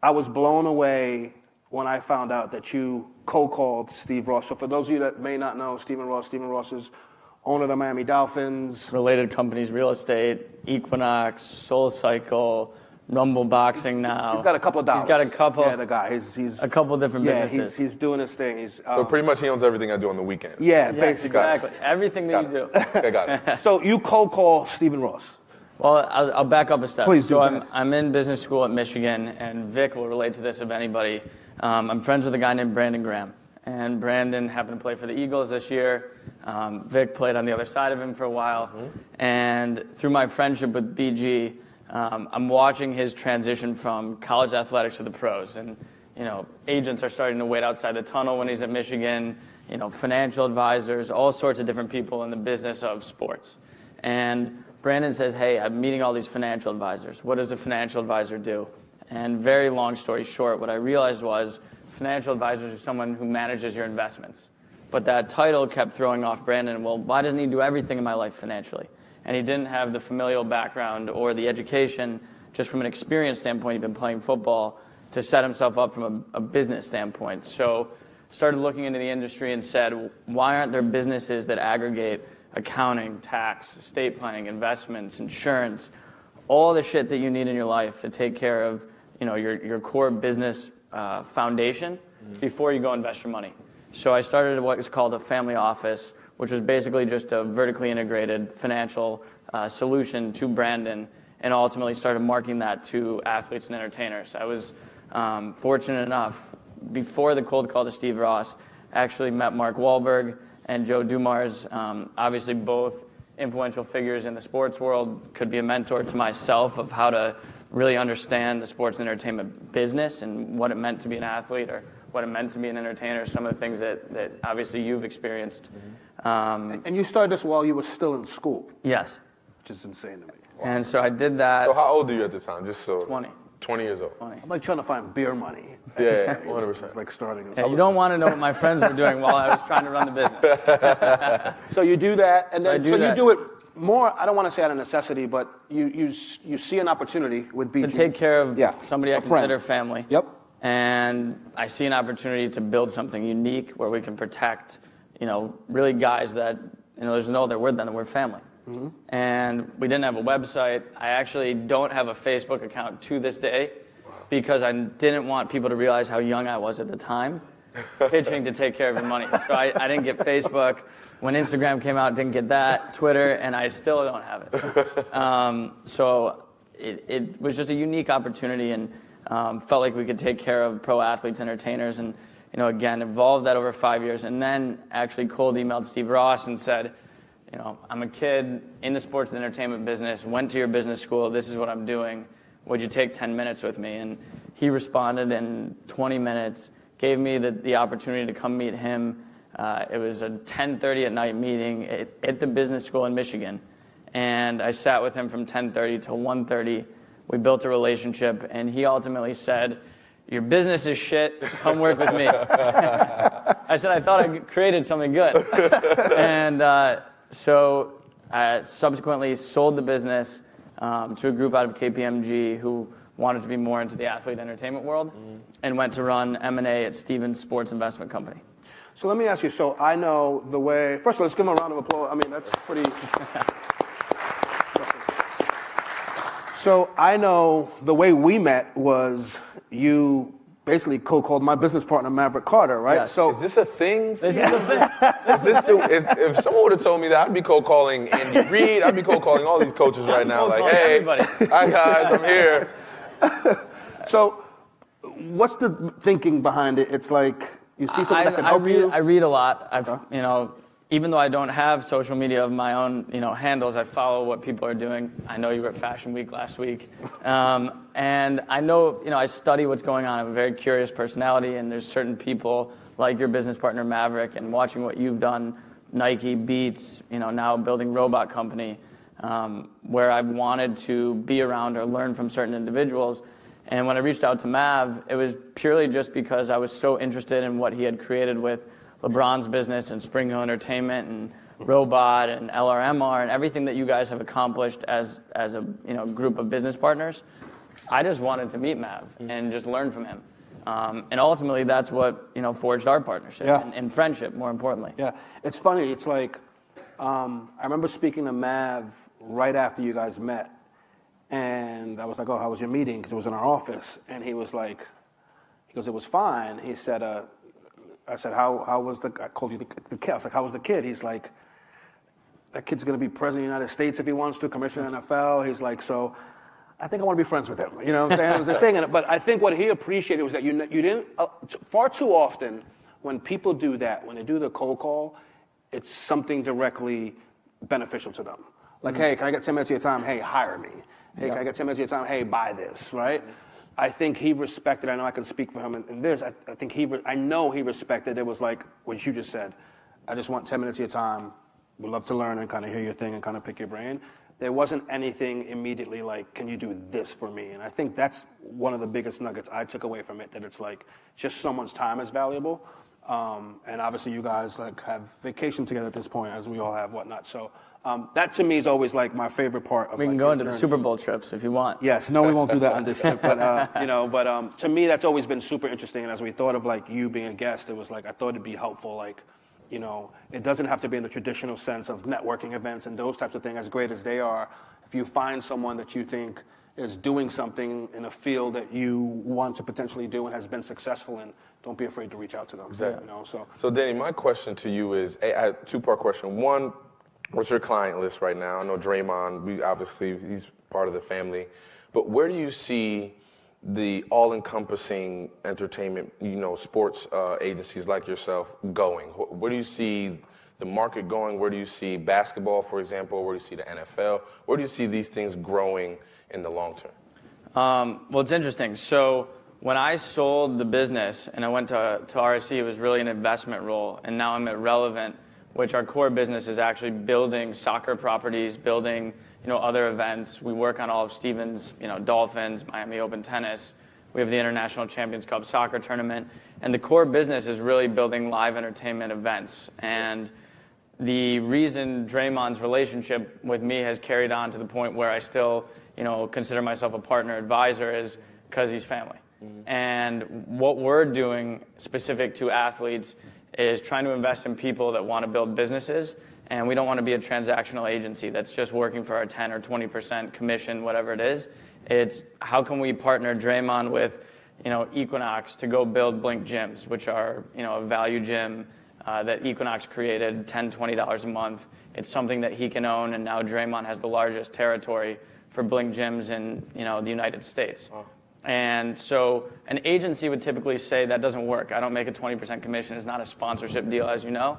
I was blown away when I found out that you co-called Steve Ross. So for those of you that may not know Stephen Ross is owner of the Miami Dolphins. Related companies, real estate, Equinox, SoulCycle, Rumble Boxing now. He's got a couple of dollars. He's got a couple. Yeah, the guy. He's a couple different businesses. He's doing his thing. So pretty much he owns everything I do on the weekend. Yeah, yes, basically. Exactly. Everything that you do. Okay, got it. So you co-call Stephen Ross. Well, I'll back up a step. Please do. So I'm in business school at Michigan, and Vic will relate to this if anybody. I'm friends with a guy named Brandon Graham. And Brandon happened to play for the Eagles this year. Vic played on the other side of him for a while. Mm-hmm. And through my friendship with BG, I'm watching his transition from college athletics to the pros. And, agents are starting to wait outside the tunnel when he's at Michigan, financial advisors, all sorts of different people in the business of sports. And Brandon says, hey, I'm meeting all these financial advisors. What does a financial advisor do? And very long story short, what I realized was financial advisors are someone who manages your investments. But that title kept throwing off Brandon. Well, why doesn't he do everything in my life financially? And he didn't have the familial background or the education, just from an experience standpoint, he'd been playing football, to set himself up from a business standpoint. So started looking into the industry and said, why aren't there businesses that aggregate accounting, tax, estate planning, investments, insurance, all the shit that you need in your life to take care of your core business foundation before you go invest your money. So I started what is called a family office, which was basically just a vertically integrated financial solution to Brandon, and ultimately started marketing that to athletes and entertainers. I was fortunate enough, before the cold call to Steve Ross, actually met Mark Wahlberg and Joe Dumars, obviously both influential figures in the sports world, could be a mentor to myself of how to really understand the sports and entertainment business and what it meant to be an athlete or what it meant to be an entertainer, some of the things that obviously you've experienced. And you started this while you were still in school. Yes. Which is insane to me. Wow. And so I did that. So how old are you at the time? Just so 20. 20 years old. 20. I'm like trying to find beer money. Yeah, 100%. It's like starting. Yeah, you don't want to know what my friends were doing while I was trying to run the business. So you do that, and then you do it more. I don't want to say out of necessity, but you see an opportunity with BG to take care of somebody I consider family. Yep. And I see an opportunity to build something unique where we can protect, really guys that, there's no other word than the word family. Mm-hmm. And we didn't have a website. I actually don't have a Facebook account to this day because I didn't want people to realize how young I was at the time, pitching to take care of your money. So I didn't get Facebook. When Instagram came out, didn't get that, Twitter, and I still don't have it. So it was just a unique opportunity and felt like we could take care of pro athletes, entertainers, and again, evolved that over 5 years. And then actually cold emailed Steve Ross and said, I'm a kid in the sports and entertainment business, went to your business school, this is what I'm doing. Would you take 10 minutes with me? And he responded in 20 minutes, gave me the opportunity to come meet him. It was a 10:30 at night meeting at the business school in Michigan. And I sat with him from 10:30 till 1:30. We built a relationship, and he ultimately said, your business is shit, come work with me. I said, I thought I created something good. And so I subsequently sold the business to a group out of KPMG who wanted to be more into the athlete entertainment world and went to run M&A at Stevens Sports Investment Company. So let me ask you, so I know the way, first of all, let's give him a round of applause. I mean, that's pretty. So I know the way we met was you basically cold-called my business partner, Maverick Carter, right? Yes. So Is this a thing? This is the thing. If someone would have told me that, I'd be cold calling Andy Reid. I'd be cold calling all these coaches right now. Like, hey, everybody. hi guys, I'm here. So what's the thinking behind it? It's like you see something that can help you? I read a lot. Even though I don't have social media of my own, handles, I follow what people are doing. I know you were at Fashion Week last week. And I know, I study what's going on. I have a very curious personality, and there's certain people like your business partner, Maverick, and watching what you've done, Nike, Beats, now building Robot Company, where I've wanted to be around or learn from certain individuals. And when I reached out to Mav, it was purely just because I was so interested in what he had created with LeBron's business and Spring Hill Entertainment and Robot and LRMR and everything that you guys have accomplished as a group of business partners. I just wanted to meet Mav and just learn from him. And ultimately, that's what forged our partnership and friendship, more importantly. Yeah, it's funny. It's like I remember speaking to Mav right after you guys met, and I was like, "Oh, how was your meeting?" Because it was in our office, and he goes, "It was fine." He said, I said, how was I called you the kid. I was like, how was the kid? He's like, that kid's going to be president of the United States if he wants to, commissioner of the NFL. He's like, so I think I want to be friends with him. You know what I'm saying? It was a thing. But I think what he appreciated was that you didn't, far too often, when people do that, when they do the cold call, it's something directly beneficial to them. Like, hey, can I get 10 minutes of your time? Hey, hire me. Hey, can I get 10 minutes of your time? Hey, buy this, right? I think he respected, I know I can speak for him in this, I know he respected, it was like what you just said. I just want 10 minutes of your time, would love to learn and kind of hear your thing and kind of pick your brain. There wasn't anything immediately like, can you do this for me? And I think that's one of the biggest nuggets I took away from it, that it's like, just someone's time is valuable. And obviously you guys have vacation together at this point, as we all have, whatnot. So that to me is always like my favorite part of We can go into the Super Bowl trips if you want. Yes, no, we won't do that on this trip. But to me that's always been super interesting. And as we thought of like you being a guest, it was like I thought it'd be helpful. Like, it doesn't have to be in the traditional sense of networking events and those types of things. As great as they are, if you find someone that you think is doing something in a field that you want to potentially do and has been successful in, don't be afraid to reach out to them. Exactly. So Danny, my question to you is a two-part question. One, what's your client list right now? I know Draymond, he's part of the family. But where do you see the all-encompassing entertainment, sports agencies like yourself going? Where do you see the market going? Where do you see basketball, for example? Where do you see the NFL? Where do you see these things growing in the long term? Well, it's interesting. So when I sold the business and I went to RSE, it was really an investment role, and now I'm at Relevant, which our core business is actually building soccer properties, building other events. We work on all of Stevens, Dolphins, Miami Open tennis. We have the International Champions Cup soccer tournament, and the core business is really building live entertainment events. And the reason Draymond's relationship with me has carried on to the point where I still, consider myself a partner advisor is because he's family. And what we're doing specific to athletes is trying to invest in people that want to build businesses, and we don't want to be a transactional agency that's just working for our 10 or 20% commission, whatever it is. It's how can we partner Draymond with, Equinox to go build Blink gyms, which are, a value gym that Equinox created, $10, $20 a month. It's something that he can own, and now Draymond has the largest territory for Blink gyms in, the United States. Wow. And so an agency would typically say that doesn't work. I don't make a 20% commission. It's not a sponsorship deal, as you know.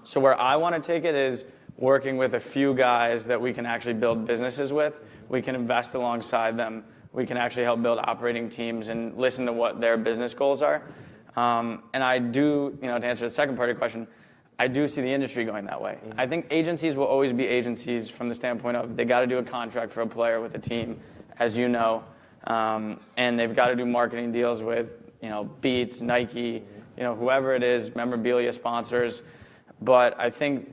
So where I want to take it is working with a few guys that we can actually build businesses with. We can invest alongside them. We can actually help build operating teams and listen to what their business goals are. And I do, to answer the second part of your question, I do see the industry going that way. I think agencies will always be agencies from the standpoint of they got to do a contract for a player with a team, as you know. And they've got to do marketing deals with, Beats, Nike, whoever it is, memorabilia sponsors. But I think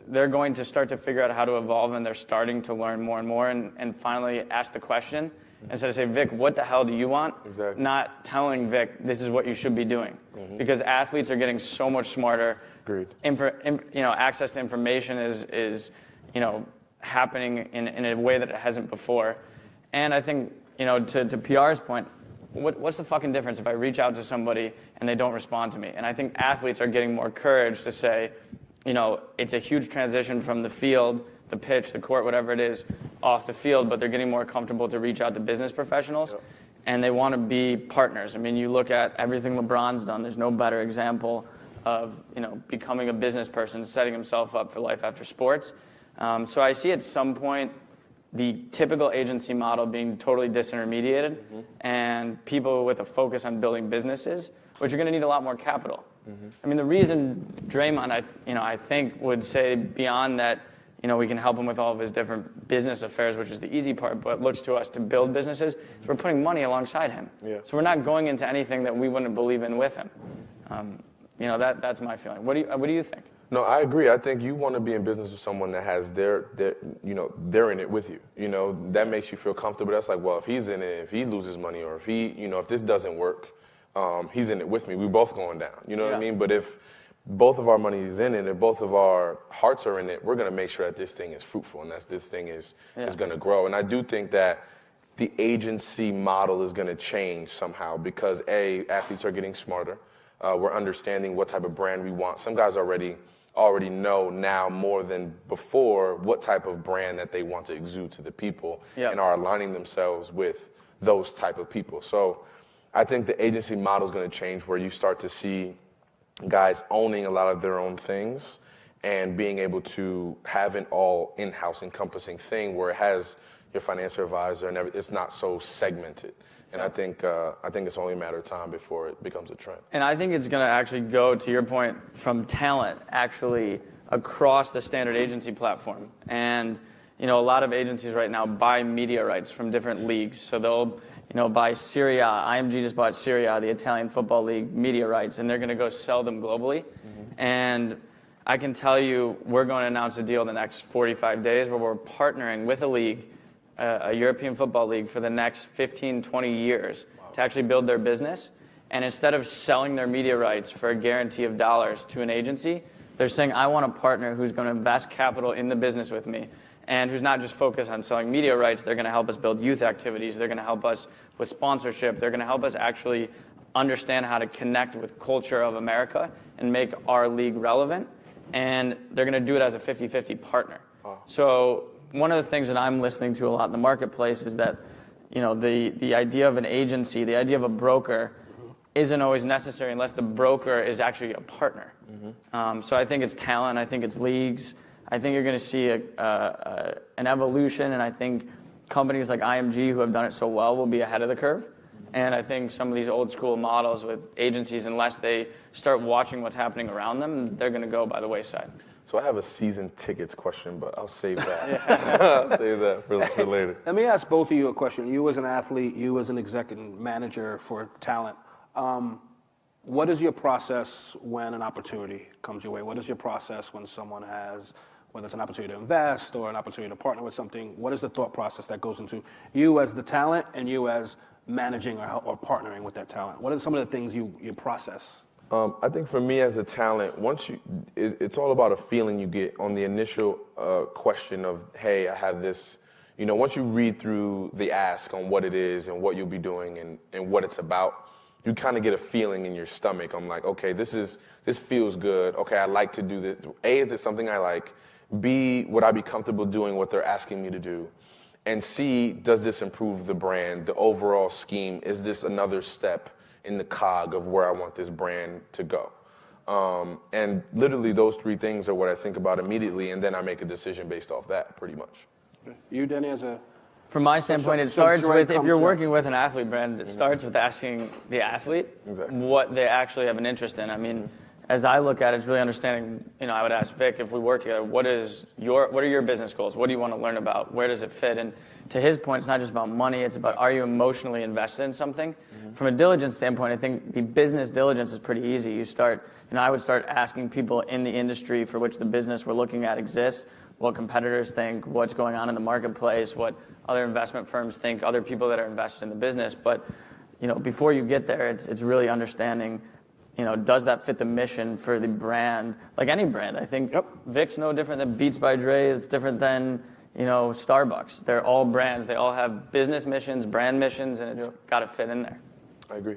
they're going to start to figure out how to evolve, and they're starting to learn more and more and finally ask the question instead of say, Vic, what the hell do you want? Exactly. Not telling Vic, this is what you should be doing. Because athletes are getting so much smarter. Agreed. Access to information is happening in a way that it hasn't before. And I think, to PR's point, what's the fucking difference if I reach out to somebody and they don't respond to me? And I think athletes are getting more courage to say, it's a huge transition from the field, the pitch, the court, whatever it is, off the field, but they're getting more comfortable to reach out to business professionals, and they want to be partners. I mean, you look at everything LeBron's done, there's no better example of, becoming a business person, setting himself up for life after sports. So I see at some point the typical agency model being totally disintermediated and people with a focus on building businesses, which are going to need a lot more capital. I mean, the reason Draymond, I think would say beyond that, we can help him with all of his different business affairs, which is the easy part, but looks to us to build businesses, is we're putting money alongside him. Yeah. So we're not going into anything that we wouldn't believe in with him. That's my feeling. What do you think? No, I agree. I think you want to be in business with someone that has they're in it with you. That makes you feel comfortable. That's like, well, if he's in it, if he loses money, or if if this doesn't work, he's in it with me. We both going down. You know what I mean? But if both of our money is in it and both of our hearts are in it, we're going to make sure that this thing is fruitful and that this thing is going to grow. And I do think that the agency model is going to change somehow because athletes are getting smarter. We're understanding what type of brand we want. Some guys already know now more than before what type of brand that they want to exude to the people and are aligning themselves with those type of people. So I think the agency model is going to change where you start to see guys owning a lot of their own things and being able to have an all in-house encompassing thing where it has your financial advisor and it's not so segmented. And I think it's only a matter of time before it becomes a trend. And I think it's going to actually go, to your point, from talent actually across the standard agency platform. And, a lot of agencies right now buy media rights from different leagues. So they'll, buy Serie A. IMG just bought Serie A, the Italian Football League, media rights, and they're going to go sell them globally. And I can tell you we're going to announce a deal in the next 45 days where we're partnering with a league, a European football league, for the next 15, 20 years to actually build their business. And instead of selling their media rights for a guarantee of dollars to an agency, they're saying, I want a partner who's going to invest capital in the business with me and who's not just focused on selling media rights. They're going to help us build youth activities. They're going to help us with sponsorship. They're going to help us actually understand how to connect with culture of America and make our league relevant. And they're going to do it as a 50-50 partner. So one of the things that I'm listening to a lot in the marketplace is that, the idea of an agency, the idea of a broker isn't always necessary unless the broker is actually a partner. So I think it's talent. I think it's leagues. I think you're going to see an evolution, and I think companies like IMG, who have done it so well, will be ahead of the curve. And I think some of these old school models with agencies, unless they start watching what's happening around them, they're going to go by the wayside. So I have a season tickets question, but I'll save that. I'll save that for later. Let me ask both of you a question. You as an athlete, you as an executive manager for talent. What is your process when an opportunity comes your way? What is your process when someone has, whether it's an opportunity to invest or an opportunity to partner with something? What is the thought process that goes into you as the talent and you as managing or partnering with that talent? What are some of the things you process? I think for me as a talent, it's all about a feeling you get on the initial question of, hey, I have this. You know, once you read through the ask on what it is and what you'll be doing and what it's about, you kind of get a feeling in your stomach. I'm like, okay, this feels good. Okay, I like to do this. A, is it something I like? B, would I be comfortable doing what they're asking me to do? And C, does this improve the brand, the overall scheme? Is this another step in the cog of where I want this brand to go? And literally those three things are what I think about immediately, and then I make a decision based off that pretty much. You, Denny, From my standpoint, it starts with, if you're working with an athlete brand, it starts with asking the athlete what they actually have an interest in. I mean, as I look at it, it's really understanding, I would ask Vic, if we work together, what are your business goals? What do you want to learn about? Where does it fit? And to his point, it's not just about money, it's about, are you emotionally invested in something? From a diligence standpoint, I think the business diligence is pretty easy. I would start asking people in the industry for which the business we're looking at exists, what competitors think, what's going on in the marketplace, what other investment firms think, other people that are invested in the business. But, before you get there, it's really understanding, does that fit the mission for the brand? Like any brand, I think Vic's no different than Beats by Dre. It's different than, Starbucks. They're all brands. They all have business missions, brand missions, and it's got to fit in there. I agree.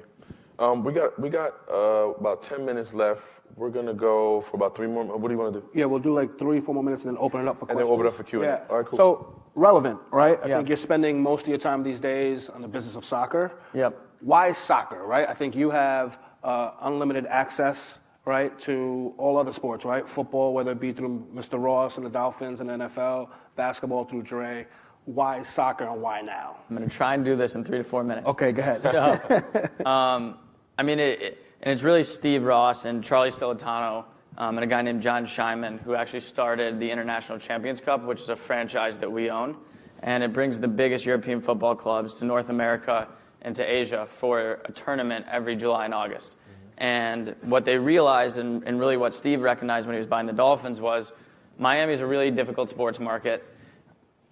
We got about 10 minutes left. We're going to go for about 3 more. What do you want to do? Yeah, we'll do like 3-4 more minutes and then open it up for questions. And then open it up for Q&A. Yeah. All right, cool. So, relevant, right? I think you're spending most of your time these days on the business of soccer. Yep. Why soccer, right? I think you have unlimited access, right, to all other sports, right? Football, whether it be through Mr. Ross and the Dolphins and the NFL, basketball through Dre. Why soccer and why now? I'm going to try and do this in 3 to 4 minutes. Okay, go ahead. So, and it's really Steve Ross and Charlie Stilitano and a guy named John Scheinman who actually started the International Champions Cup, which is a franchise that we own. And it brings the biggest European football clubs to North America and to Asia for a tournament every July and August. And what they realized, and really what Steve recognized when he was buying the Dolphins, was Miami's a really difficult sports market.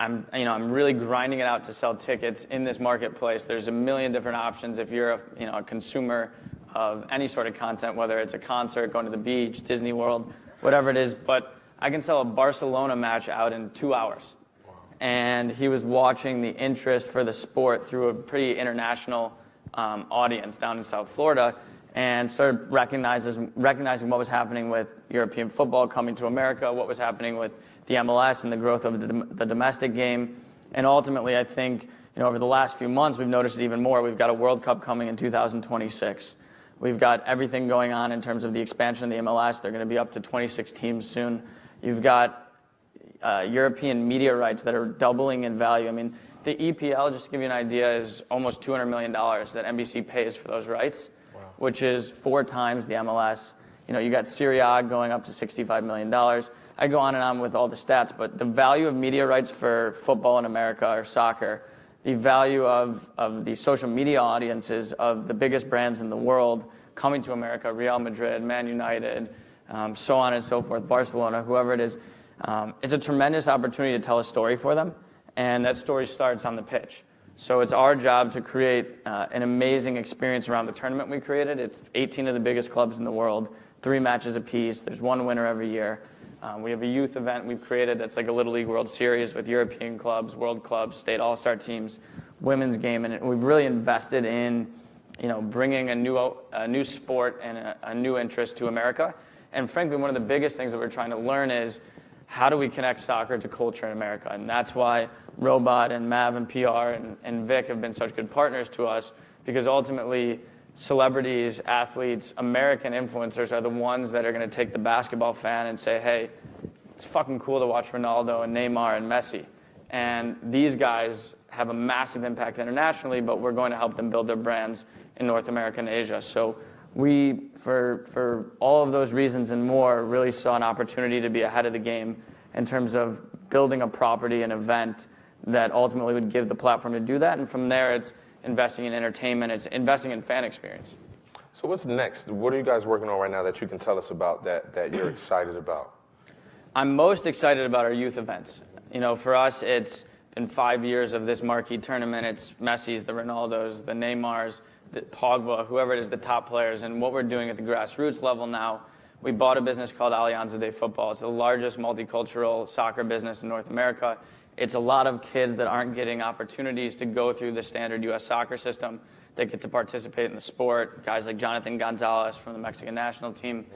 I'm really grinding it out to sell tickets in this marketplace. There's a million different options if you're a consumer of any sort of content, whether it's a concert, going to the beach, Disney World, whatever it is. But I can sell a Barcelona match out in 2 hours. Wow. And he was watching the interest for the sport through a pretty international audience down in South Florida, and started recognizing what was happening with European football coming to America, what was happening with the MLS and the growth of the domestic game. And ultimately, I think, over the last few months, we've noticed it even more. We've got a World Cup coming in 2026. We've got everything going on in terms of the expansion of the MLS. They're going to be up to 26 teams soon. You've got European media rights that are doubling in value. I mean, the EPL, just to give you an idea, is almost $200 million that NBC pays for those rights, which is 4 times the MLS. You got Serie A going up to $65 million. I go on and on with all the stats, but the value of media rights for football in America or soccer, the value of the social media audiences of the biggest brands in the world coming to America, Real Madrid, Man United, so on and so forth, Barcelona, whoever it is, it's a tremendous opportunity to tell a story for them, and that story starts on the pitch. So it's our job to create an amazing experience around the tournament we created. It's 18 of the biggest clubs in the world, 3 matches apiece. There's 1 winner every year. We have a youth event we've created that's like a Little League World Series with European clubs, world clubs, state all-star teams, women's game, and we've really invested in, bringing a new sport and a new interest to America. And frankly, one of the biggest things that we're trying to learn is how do we connect soccer to culture in America? And that's why Robot and Mav and PR and Vic have been such good partners to us, because ultimately celebrities, athletes, American influencers are the ones that are going to take the basketball fan and say, hey, it's fucking cool to watch Ronaldo and Neymar and Messi. And these guys have a massive impact internationally, but we're going to help them build their brands in North America and Asia. So we, for all of those reasons and more, really saw an opportunity to be ahead of the game in terms of building a property, an event that ultimately would give the platform to do that. And from there, it's investing in entertainment, it's investing in fan experience. So what's next? What are you guys working on right now that you can tell us about that you're excited about? I'm most excited about our youth events. You know, for us, it's been 5 years of this marquee tournament. It's Messi's, the Ronaldos, the Neymars, the Pogba, whoever it is, the top players. And what we're doing at the grassroots level now, we bought a business called Alianza de Football. It's the largest multicultural soccer business in North America. It's a lot of kids that aren't getting opportunities to go through the standard U.S. soccer system that get to participate in the sport. Guys like Jonathan Gonzalez from the Mexican national team.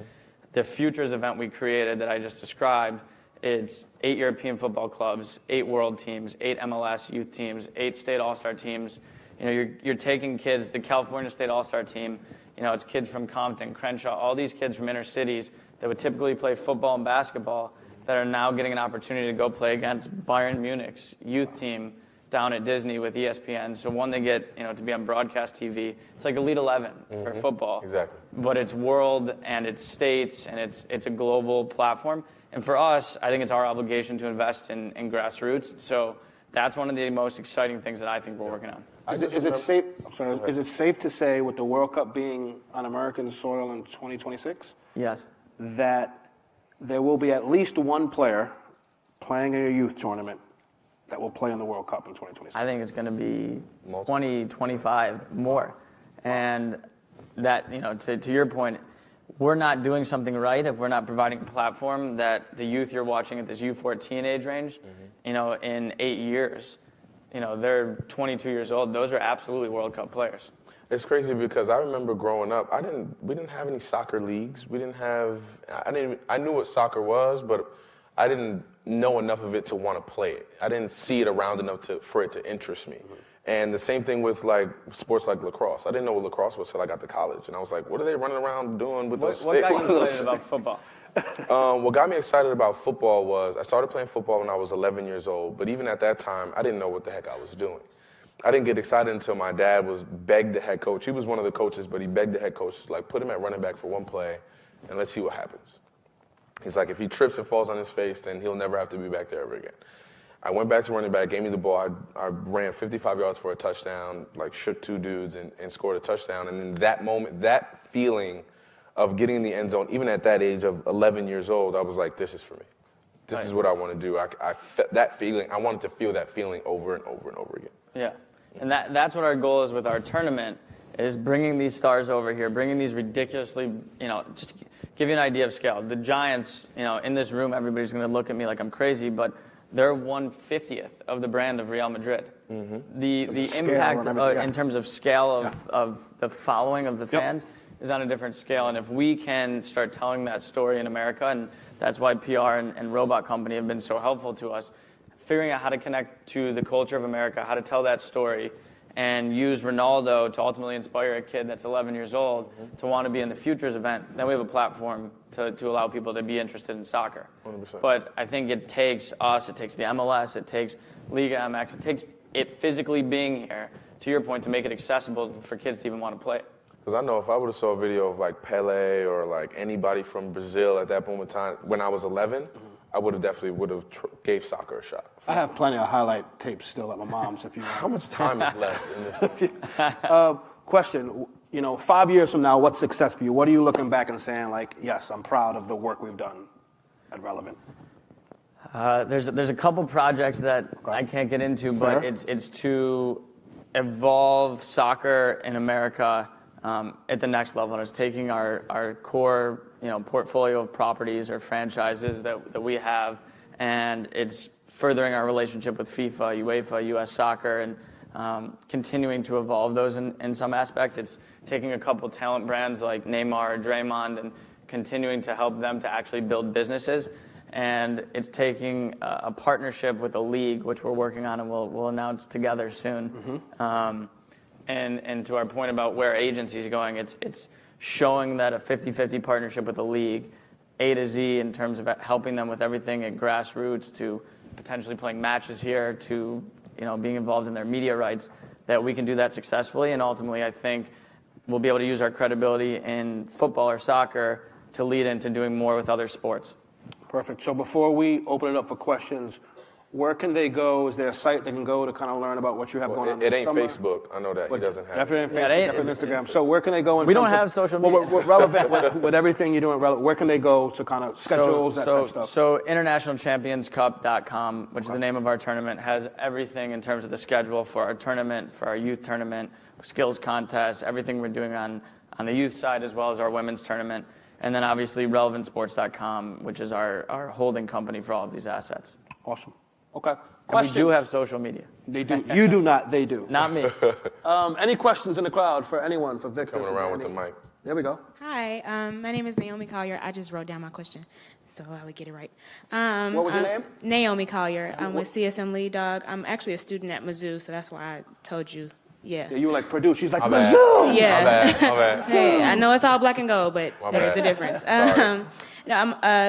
The Futures event we created that I just described, it's 8 European football clubs, 8 world teams, 8 MLS youth teams, 8 state all-star teams. You know, you're taking kids, the California State All-Star team, you know, it's kids from Compton, Crenshaw, all these kids from inner cities that would typically play football and basketball that are now getting an opportunity to go play against Bayern Munich's youth team down at Disney with ESPN. So one, they get, you know, to be on broadcast TV. It's like Elite 11 for football. Exactly. But it's world and it's states and it's a global platform. And for us, I think it's our obligation to invest in grassroots. So that's one of the most exciting things that I think we're working on. Is it safe? I'm sorry. Is it safe to say, with the World Cup being on American soil in 2026, Yes. that there will be at least one player playing in a youth tournament that will play in the World Cup in 2026? I think it's going to be 20, 25 more. And that, you know, to your point, we're not doing something right if we're not providing a platform that the youth you're watching at this U14 age range, you know, in 8 years, you know, they're 22 years old. Those are absolutely World Cup players. It's crazy because I remember growing up, we didn't have any soccer leagues. I knew what soccer was, but I didn't know enough of it to want to play it. I didn't see it around enough for it to interest me. And the same thing with like sports like lacrosse. I didn't know what lacrosse was till I got to college. And I was like, what are they running around doing with those What sticks? got you excited about football? What got me excited about football was I started playing football when I was 11 years old. But even at that time, I didn't know what the heck I was doing. I didn't get excited until my dad begged the head coach. He was one of the coaches, but he begged the head coach, like, put him at running back for one play, and let's see what happens. He's like, if he trips and falls on his face, then he'll never have to be back there ever again. I went back to running back, gave me the ball. I ran 55 yards for a touchdown, like shook 2 dudes and scored a touchdown. And in that moment, that feeling of getting in the end zone, even at that age of 11 years old, I was like, this is for me. This is what I want to do. That feeling, I wanted to feel that feeling over and over and over again. Yeah, and that's what our goal is with our tournament, is bringing these stars over here, bringing these ridiculously, you know, just give you an idea of scale. The Giants, you know, in this room, everybody's going to look at me like I'm crazy, but they're 1/50th of the brand of Real Madrid. The impact in terms of scale of the following of the fans is on a different scale, and if we can start telling that story in America, and that's why PR and Robot Company have been so helpful to us, figuring out how to connect to the culture of America, how to tell that story, and use Ronaldo to ultimately inspire a kid that's 11 years old to want to be in the Futures event, then we have a platform to allow people to be interested in soccer. 100%. But I think it takes us, it takes the MLS, it takes Liga MX, it takes it physically being here, to your point, to make it accessible for kids to even want to play it. Because I know if I would have saw a video of like Pele or like anybody from Brazil at that moment in time, when I was 11, I would have gave soccer a shot. I have plenty of highlight tapes still at my mom's. If you want. How much time is left in this? Question, you know, 5 years from now, what's success for you? What are you looking back and saying, like, yes, I'm proud of the work we've done at Relevant? There's a couple projects that I can't get into, but it's to evolve soccer in America at the next level. And it's taking our core, you know, portfolio of properties or franchises that we have, and it's furthering our relationship with FIFA, UEFA, US Soccer, and continuing to evolve those in some aspect. It's taking a couple talent brands like Neymar or Draymond and continuing to help them to actually build businesses. And it's taking a partnership with a league, which we're working on and we'll announce together soon, And to our point about where agencies are going, it's showing that a 50-50 partnership with the league, A to Z, in terms of helping them with everything at grassroots to potentially playing matches here to being involved in their media rights, that we can do that successfully. And ultimately, I think we'll be able to use our credibility in football or soccer to lead into doing more with other sports. Perfect. So before we open it up for questions, where can they go? Is there a site they can go to kind of learn about what you have going on It this ain't summer? Facebook. I know that. He doesn't have Definitely it. ain't Facebook, definitely Instagram. So where can they go? We don't have social media. Well, relevant with everything you're doing. Where can they go to kind of schedules, that type of stuff? So internationalchampionscup.com, which is the name of our tournament, has everything in terms of the schedule for our tournament, for our youth tournament, skills contests, everything we're doing on the youth side as well as our women's tournament. And then obviously relevantsports.com, which is our holding company for all of these assets. Awesome. Okay. We do have social media. They do. You do not. They do. Not me. Any questions in the crowd for anyone? For Victor? Coming around with the mic. There we go. Hi, my name is Naomi Collier. I just wrote down my question, so I would get it right. What was your name? Naomi Collier. I'm with CSM Lead Dog. I'm actually a student at Mizzou, so that's why I told you. Yeah. You were like Purdue. She's like, My bad. Mizzou! Yeah. My bad. Hey, I know it's all black and gold, but My there's bad. a difference.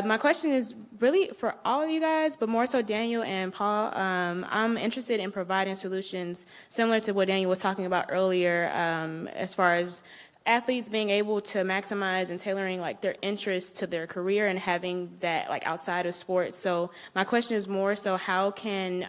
My question is really for all of you guys, but more so Daniel and Paul. I'm interested in providing solutions similar to what Daniel was talking about earlier, as far as athletes being able to maximize and tailoring like their interests to their career and having that like outside of sports. So my question is more so how can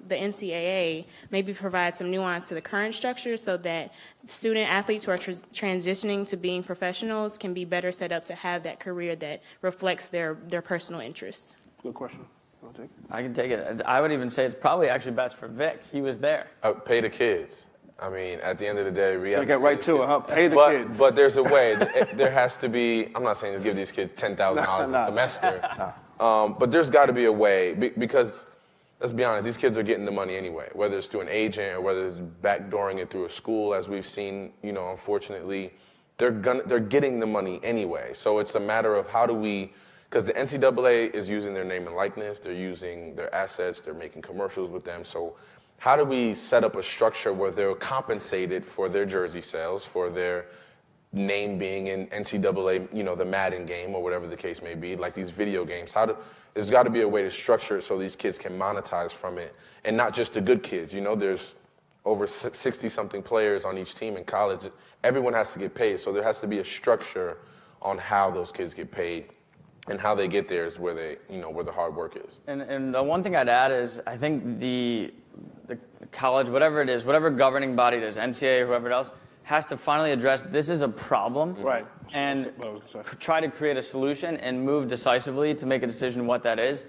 the NCAA maybe provide some nuance to the current structure so that student athletes who are transitioning to being professionals can be better set up to have that career that reflects their personal interests? Good question. You wanna take it? I can take it. I would even say it's probably actually best for Vic. He was there. Pay the kids. I mean, at the end of the day, we have Gotta get right to it, huh? Pay the kids. But there's a way. There has to be. I'm not saying to give these kids $10,000 a semester, but there's got to be a way because let's be honest, these kids are getting the money anyway, whether it's through an agent or whether it's backdooring it through a school, as we've seen. Unfortunately, they're getting the money anyway. So it's a matter of how do we. Because the NCAA is using their name and likeness, they're using their assets, they're making commercials with them. So how do we set up a structure where they're compensated for their jersey sales, for their name being in NCAA, the Madden game or whatever the case may be, like these video games? There's got to be a way to structure it so these kids can monetize from it, and not just the good kids. There's over 60-something players on each team in college. Everyone has to get paid, so there has to be a structure on how those kids get paid. And how they get there is where where the hard work is. And the one thing I'd add is I think the college, whatever it is, whatever governing body it is, NCAA, whoever else, has to finally address this is a problem. Right. And try to create a solution and move decisively to make a decision what that is.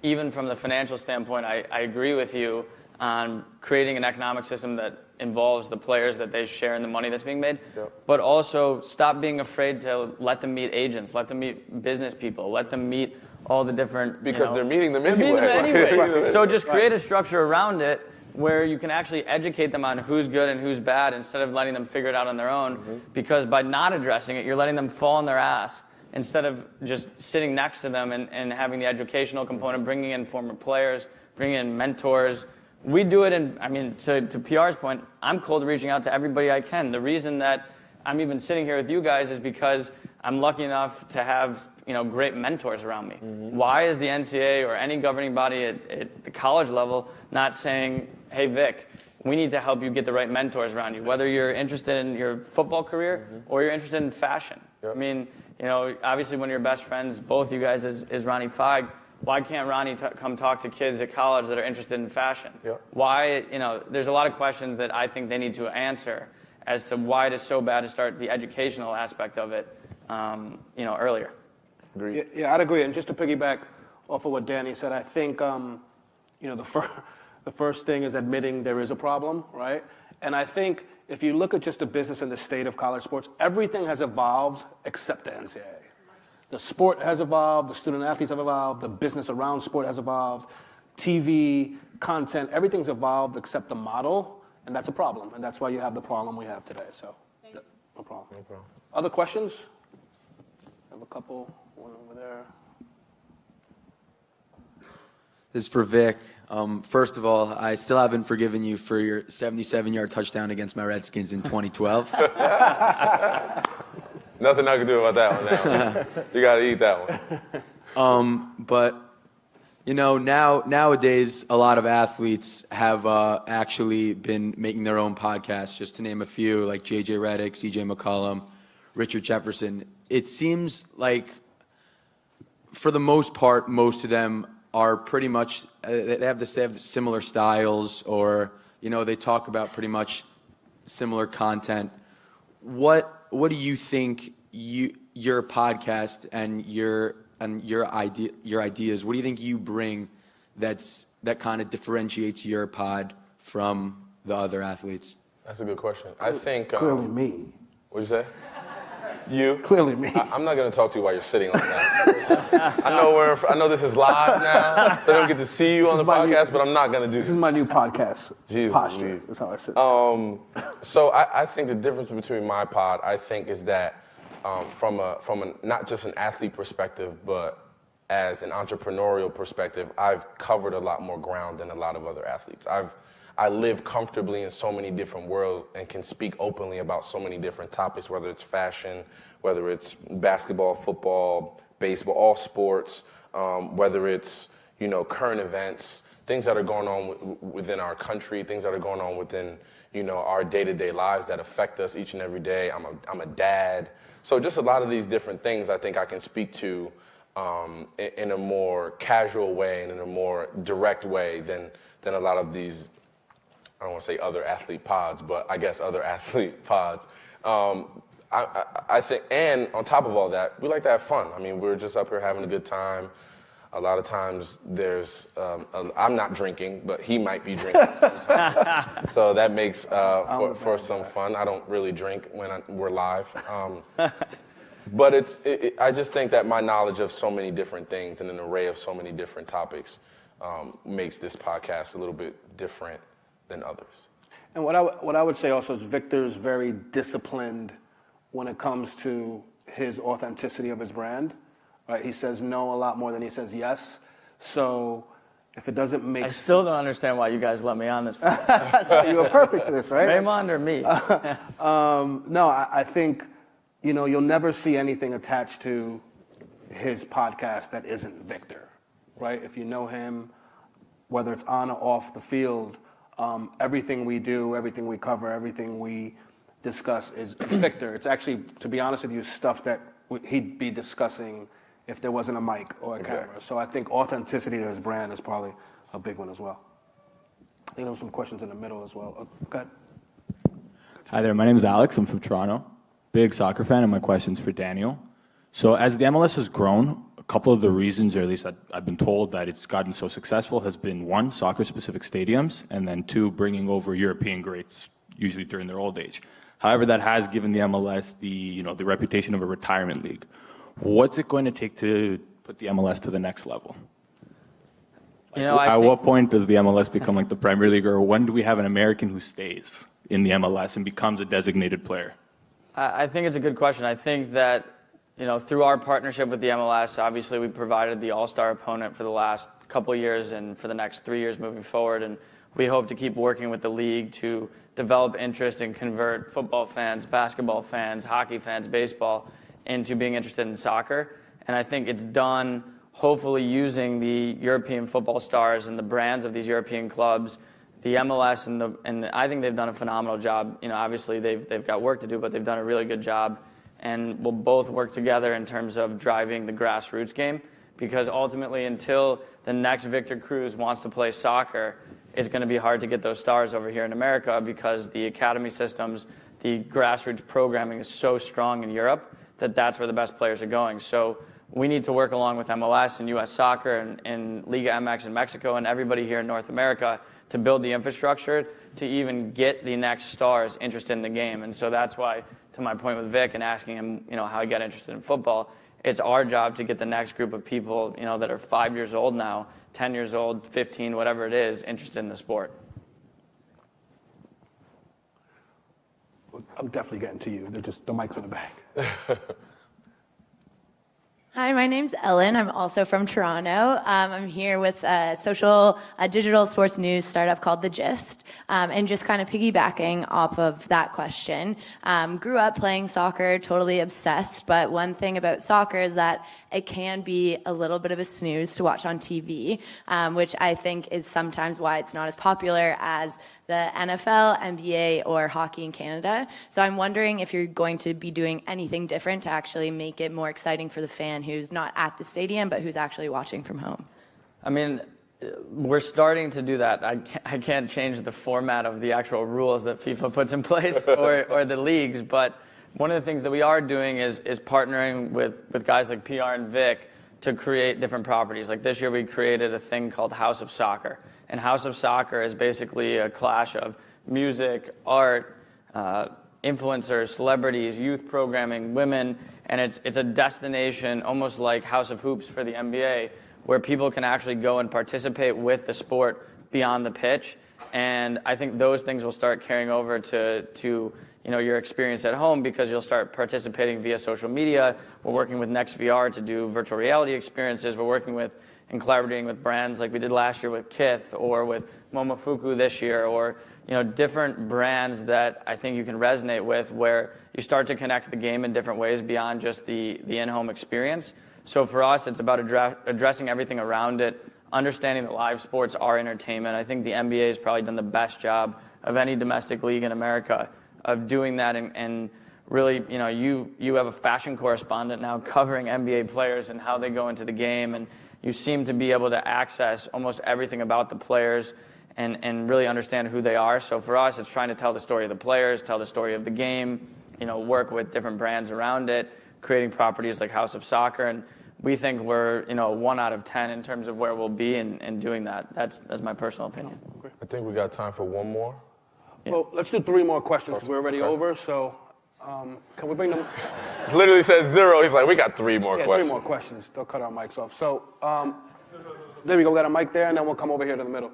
Even from the financial standpoint, I agree with you on creating an economic system that involves the players, that they share in the money that's being made, but also stop being afraid to let them meet agents, let them meet business people, let them meet all the different... Because they're meeting them anyway. anyway. So just create a structure around it where you can actually educate them on who's good and who's bad instead of letting them figure it out on their own, because by not addressing it, you're letting them fall on their ass instead of just sitting next to them and having the educational component, bringing in former players, bringing in mentors. We do it to PR's point, I'm cold reaching out to everybody I can. The reason that I'm even sitting here with you guys is because I'm lucky enough to have great mentors around me. Why is the NCAA or any governing body at the college level not saying, hey, Vic, we need to help you get the right mentors around you, whether you're interested in your football career or you're interested in fashion. Yep. Obviously one of your best friends, both you guys, is Ronnie Feig. Why can't Ronnie come talk to kids at college that are interested in fashion? Yep. Why, there's a lot of questions that I think they need to answer as to why it is so bad to start the educational aspect of it, earlier. Agreed. Yeah, I'd agree. And just to piggyback off of what Danny said, I think, the first thing is admitting there is a problem, right? And I think if you look at just the business and the state of college sports, everything has evolved except the NCAA. The sport has evolved, the student athletes have evolved, the business around sport has evolved, TV, content, everything's evolved except the model, and that's a problem. And that's why you have the problem we have today. So, no problem. No problem. Other questions? I have a couple. One over there. This is for Vic. First of all, I still haven't forgiven you for your 77-yard touchdown against my Redskins in 2012. Nothing I can do about that one now. You got to eat that one. But, nowadays, a lot of athletes have actually been making their own podcasts, just to name a few, like J.J. Redick, C.J. McCollum, Richard Jefferson. It seems like, for the most part, most of them are pretty much, they have similar styles, or, they talk about pretty much similar content. What do you think your podcast and your ideas, what do you think you bring that kind of differentiates your pod from the other athletes? That's a good question. I think Clearly me. What'd you say? You? Clearly me. I'm not going to talk to you while you're sitting like that. I know this is live now, so I don't get to see you on the podcast, but I'm not going to do This is my new podcast posture. That's how I sit. So I think the difference between my pod, I think, is that from a not just an athlete perspective, but as an entrepreneurial perspective, I've covered a lot more ground than a lot of other athletes. I live comfortably in so many different worlds and can speak openly about so many different topics, whether it's fashion, whether it's basketball, football, baseball, all sports, whether it's, current events, things that are going on within our country, things that are going on within, our day-to-day lives that affect us each and every day. I'm a dad. So just a lot of these different things I think I can speak to in a more casual way and in a more direct way than a lot of these, I don't want to say other athlete pods, but I guess other athlete pods. I think, and on top of all that, we like to have fun. I mean, we're just up here having a good time. A lot of times I'm not drinking, but he might be drinking sometimes. So that makes for some fun. I don't really drink when we're live. But I just think that my knowledge of so many different things and an array of so many different topics makes this podcast a little bit different than others. And what I would say also is Victor's very disciplined when it comes to his authenticity of his brand. Right? He says no a lot more than he says yes. So if it doesn't make sense. I still don't understand why you guys let me on this. You were perfect for this, right? Raymond or me? No, I think, you'll never see anything attached to his podcast that isn't Victor, right? If you know him, whether it's on or off the field, everything we do, everything we cover, everything we discuss is Victor. It's actually, to be honest with you, stuff that he'd be discussing if there wasn't a mic or a camera. So I think authenticity to his brand is probably a big one as well. I think there were some questions in the middle as well. Go ahead. Hi there, my name is Alex. I'm from Toronto. Big soccer fan, and my question's for Daniel. So as the MLS has grown, a couple of the reasons, or at least I've been told that it's gotten so successful, has been one, soccer-specific stadiums, and then two, bringing over European greats, usually during their old age. However, that has given the MLS the reputation of a retirement league. What's it going to take to put the MLS to the next level? At what point does the MLS become like the Premier League, or when do we have an American who stays in the MLS and becomes a designated player? I think it's a good question. I think that, through our partnership with the MLS, obviously we provided the all-star opponent for the last couple of years and for the next 3 years moving forward. And we hope to keep working with the league to develop interest and convert football fans, basketball fans, hockey fans, baseball into being interested in soccer. And I think it's done hopefully using the European football stars and the brands of these European clubs, the MLS, and I think they've done a phenomenal job. Obviously they've got work to do, but they've done a really good job. And we'll both work together in terms of driving the grassroots game, because ultimately until the next Victor Cruz wants to play soccer, it's going to be hard to get those stars over here in America, because the academy systems, the grassroots programming is so strong in Europe that that's where the best players are going. So we need to work along with MLS and U.S. Soccer and Liga MX in Mexico and everybody here in North America to build the infrastructure to even get the next stars interested in the game. And so that's why, to my point with Vic and asking him, how he got interested in football, it's our job to get the next group of people, that are 5 years old now, 10 years old, 15, whatever it is, interested in the sport. I'm definitely getting to you. The mic's in the back. Hi, my name's Ellen. I'm also from Toronto. I'm here with a social digital sports news startup called The Gist. And just kind of piggybacking off of that question, grew up playing soccer, totally obsessed. But one thing about soccer is that it can be a little bit of a snooze to watch on TV, which I think is sometimes why it's not as popular as the NFL, NBA, or hockey in Canada. So I'm wondering if you're going to be doing anything different to actually make it more exciting for the fan who's not at the stadium, but who's actually watching from home. I mean, we're starting to do that. I can't change the format of the actual rules that FIFA puts in place or the leagues, but one of the things that we are doing is partnering with guys like PR and Vic to create different properties. Like this year we created a thing called House of Soccer. And House of Soccer is basically a clash of music, art, influencers, celebrities, youth programming, women, and it's a destination almost like House of Hoops for the NBA, where people can actually go and participate with the sport beyond the pitch. And I think those things will start carrying over to your experience at home, because you'll start participating via social media. We're working with NextVR to do virtual reality experiences. We're working with and collaborating with brands like we did last year with Kith, or with Momofuku this year, or different brands that I think you can resonate with, where you start to connect the game in different ways beyond just the in-home experience. So for us, it's about addressing everything around it, understanding that live sports are entertainment. I think the NBA has probably done the best job of any domestic league in America of doing that, and really, you have a fashion correspondent now covering NBA players and how they go into the game, and you seem to be able to access almost everything about the players and really understand who they are. So for us, it's trying to tell the story of the players, tell the story of the game, work with different brands around it, creating properties like House of Soccer. And we think we're 1 out of 10 in terms of where we'll be in doing that. That's my personal opinion. I think we got time for one more. Yeah. Well, let's do 3 more questions. We're already over, so can we bring them? Literally said 0. He's like, we got 3 more questions. 3 more questions. They'll cut our mics off. So there we go. We got a mic there, and then we'll come over here to the middle.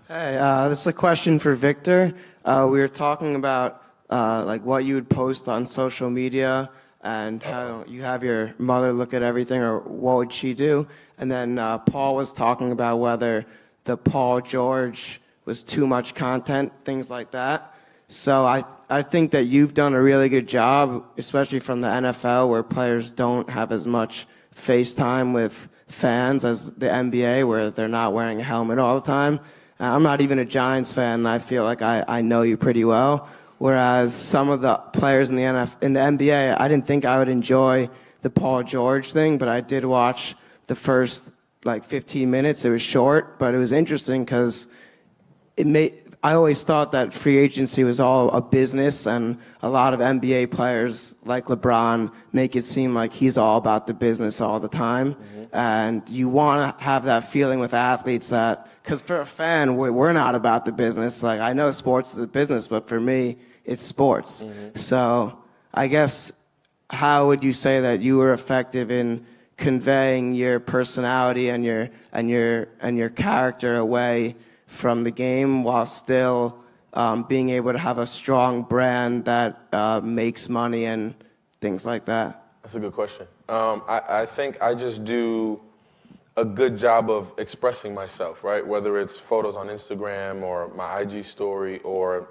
Hey, this is a question for Victor. We were talking about like what you would post on social media and how you have your mother look at everything, or what would she do? And then Paul was talking about whether the Paul George was too much content, things like that. So I think that you've done a really good job, especially from the NFL, where players don't have as much face time with fans as the NBA, where they're not wearing a helmet all the time. I'm not even a Giants fan, and I feel like I know you pretty well. Whereas some of the players in the NBA, I didn't think I would enjoy the Paul George thing, but I did watch the first 15 minutes. It was short, but it was interesting because I always thought that free agency was all a business, and a lot of NBA players like LeBron make it seem like he's all about the business all the time. Mm-hmm. And you want to have that feeling with athletes that, because for a fan, we're not about the business. I know sports is a business, but for me, it's sports. Mm-hmm. So I guess, how would you say that you were effective in conveying your personality and your character away from the game, while still being able to have a strong brand that makes money and things like that? That's a good question. I think I just do a good job of expressing myself, right? Whether it's photos on Instagram or my IG story, or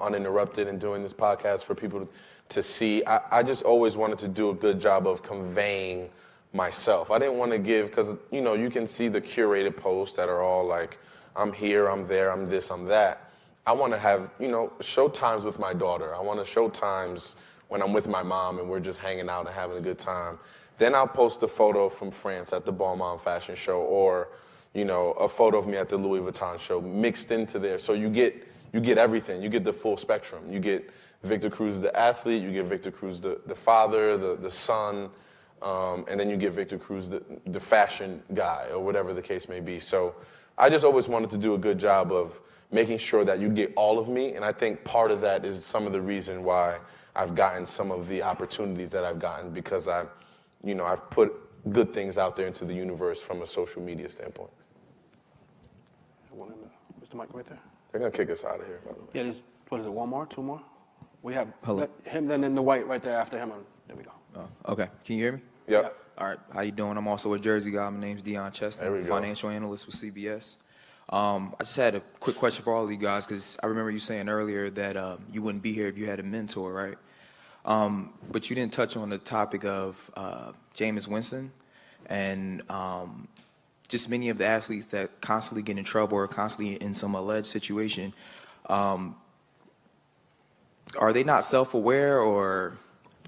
uninterrupted and doing this podcast for people to see. I just always wanted to do a good job of conveying myself. I didn't want to give, because you can see the curated posts that are all like, I'm here, I'm there, I'm this, I'm that. I want to have, show times with my daughter. I want to show times when I'm with my mom and we're just hanging out and having a good time. Then I'll post a photo from France at the Balmain fashion show, or, a photo of me at the Louis Vuitton show mixed into there. So you get everything. You get the full spectrum. You get Victor Cruz, the athlete. You get Victor Cruz, the father, the son. And then you get Victor Cruz, the fashion guy, or whatever the case may be. So I just always wanted to do a good job of making sure that you get all of me, and I think part of that is some of the reason why I've gotten some of the opportunities that I've gotten, because I've put good things out there into the universe from a social media standpoint. Mr. Mike right there. They're gonna kick us out of here, by the way. Yeah, what is it, 1 more, 2 more? We have Hello. him, then in the white right there after him. There we go. Oh, okay. Can you hear me? Yep. All right, how you doing? I'm also a Jersey guy. My name's Deion There Chester, we go. financial analyst with CBS. I just had a quick question for all of you guys because I remember you saying earlier that you wouldn't be here if you had a mentor, right? But you didn't touch on the topic of Jameis Winston and just many of the athletes that constantly get in trouble or constantly in some alleged situation. Are they not self-aware, or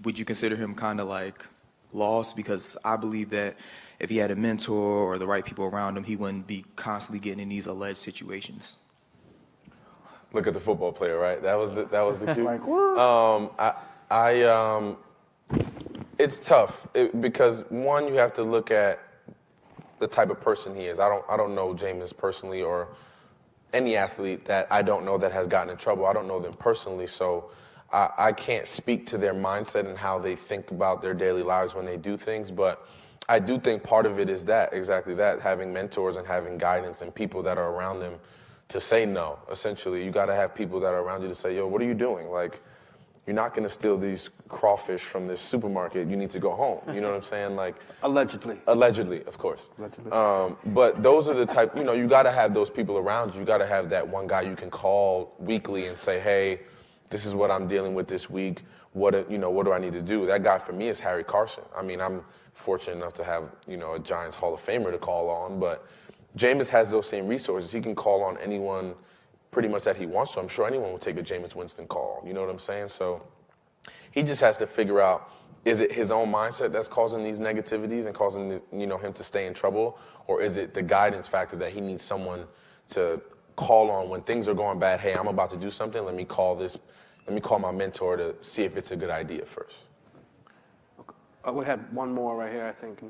would you consider him kind of like lost? Because I believe that if he had a mentor or the right people around him, he wouldn't be constantly getting in these alleged situations. Look at the football player, right? That was the cue. Like, what? It's tough because one, you have to look at the type of person he is. I don't know Jameis personally or any athlete that I don't know that has gotten in trouble. I don't know them personally, so I can't speak to their mindset and how they think about their daily lives when they do things, but I do think part of it is exactly that, having mentors and having guidance and people that are around them to say no, essentially. You got to have people that are around you to say, yo, what are you doing? Like, you're not going to steal these crawfish from this supermarket. You need to go home. You know what I'm saying? Like, Allegedly, of course. Allegedly. But those are the type, you got to have those people around you. You got to have that one guy you can call weekly and say, hey, this is what I'm dealing with this week. What do I need to do? That guy for me is Harry Carson. I mean, I'm fortunate enough to have, a Giants Hall of Famer to call on, but Jameis has those same resources. He can call on anyone pretty much that he wants to. I'm sure anyone will take a Jameis Winston call. You know what I'm saying? So he just has to figure out, is it his own mindset that's causing these negativities and causing him to stay in trouble, or is it the guidance factor that he needs someone to call on when things are going bad? Hey, I'm about to do something. Let me call my mentor to see if it's a good idea first. We had one more right here, I think.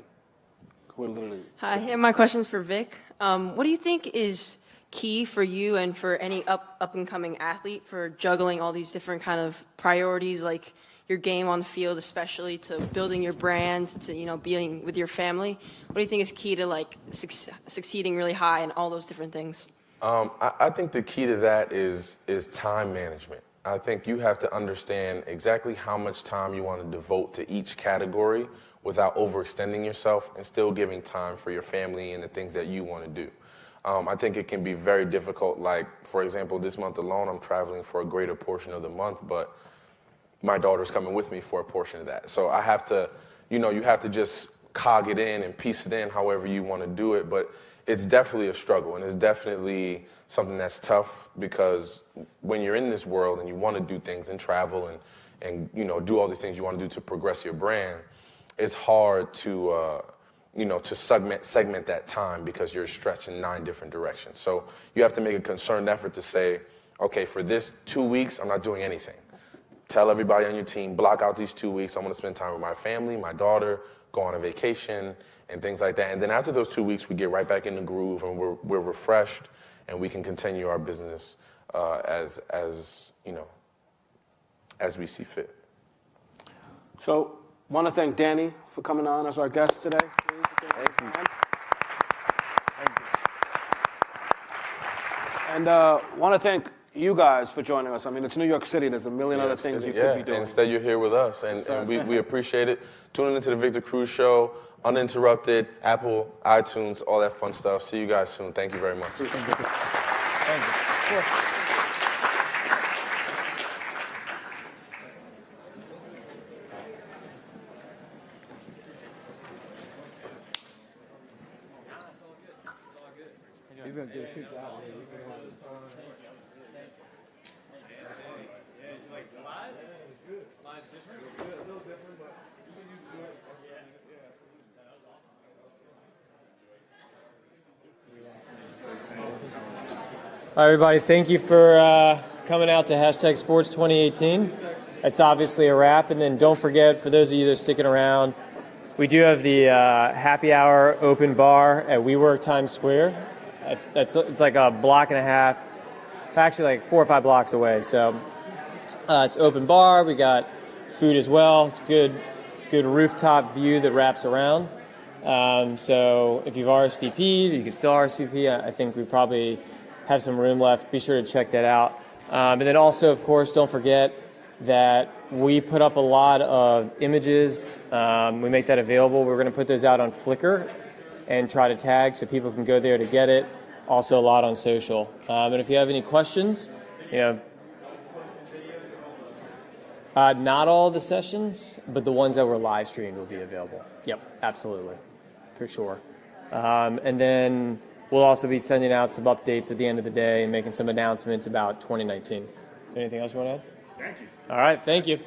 Hi, and my question's for Vic. What do you think is key for you and for any up and coming athlete for juggling all these different kind of priorities, like your game on the field, especially to building your brand, to being with your family? What do you think is key to like succeeding really high and all those different things? I think the key to that is time management. I think you have to understand exactly how much time you want to devote to each category without overextending yourself and still giving time for your family and the things that you want to do. I think it can be very difficult. Like, for example, this month alone, I'm traveling for a greater portion of the month, but my daughter's coming with me for a portion of that. So I have to, you have to just cog it in and piece it in however you want to do it. But it's definitely a struggle, and it's definitely something that's tough because when you're in this world and you want to do things and travel and do all these things you want to do to progress your brand, it's hard to to segment that time because you're stretched in 9 different directions. So you have to make a concerted effort to say, okay, for this 2 weeks, I'm not doing anything. Tell everybody on your team, block out these 2 weeks. I'm going to spend time with my family, my daughter, go on a vacation, and things like that. And then after those 2 weeks, we get right back in the groove, and we're refreshed, and we can continue our business as we see fit. So, want to thank Danny for coming on as our guest today. Thank you. And want to thank you guys for joining us. I mean, it's New York City. There's a million other things you could be doing. And instead you're here with us, and we appreciate it. Tuning into the Victor Cruz Show, uninterrupted, Apple, iTunes, all that fun stuff. See you guys soon. Thank you very much. Thank you. All right, everybody, thank you for coming out to Hashtag Sports 2018. It's obviously a wrap. And then don't forget, for those of you that are sticking around, we do have the happy hour open bar at WeWork Times Square. It's like a block and a half, actually like 4 or 5 blocks away. So it's open bar. We got food as well. It's good rooftop view that wraps around. So if you've RSVP'd, you can still RSVP. I think we probably have some room left. Be sure to check that out. And then also, of course, don't forget that We put up a lot of images. We make that available. We're going to put those out on Flickr and try to tag so people can go there to get it. Also a lot on social. And if you have any questions, not all the sessions, but the ones that were live streamed will be available. Yep, absolutely, for sure. And then we'll also be sending out some updates at the end of the day and making some announcements about 2019. Anything else you want to add? Thank you. All right, thank you.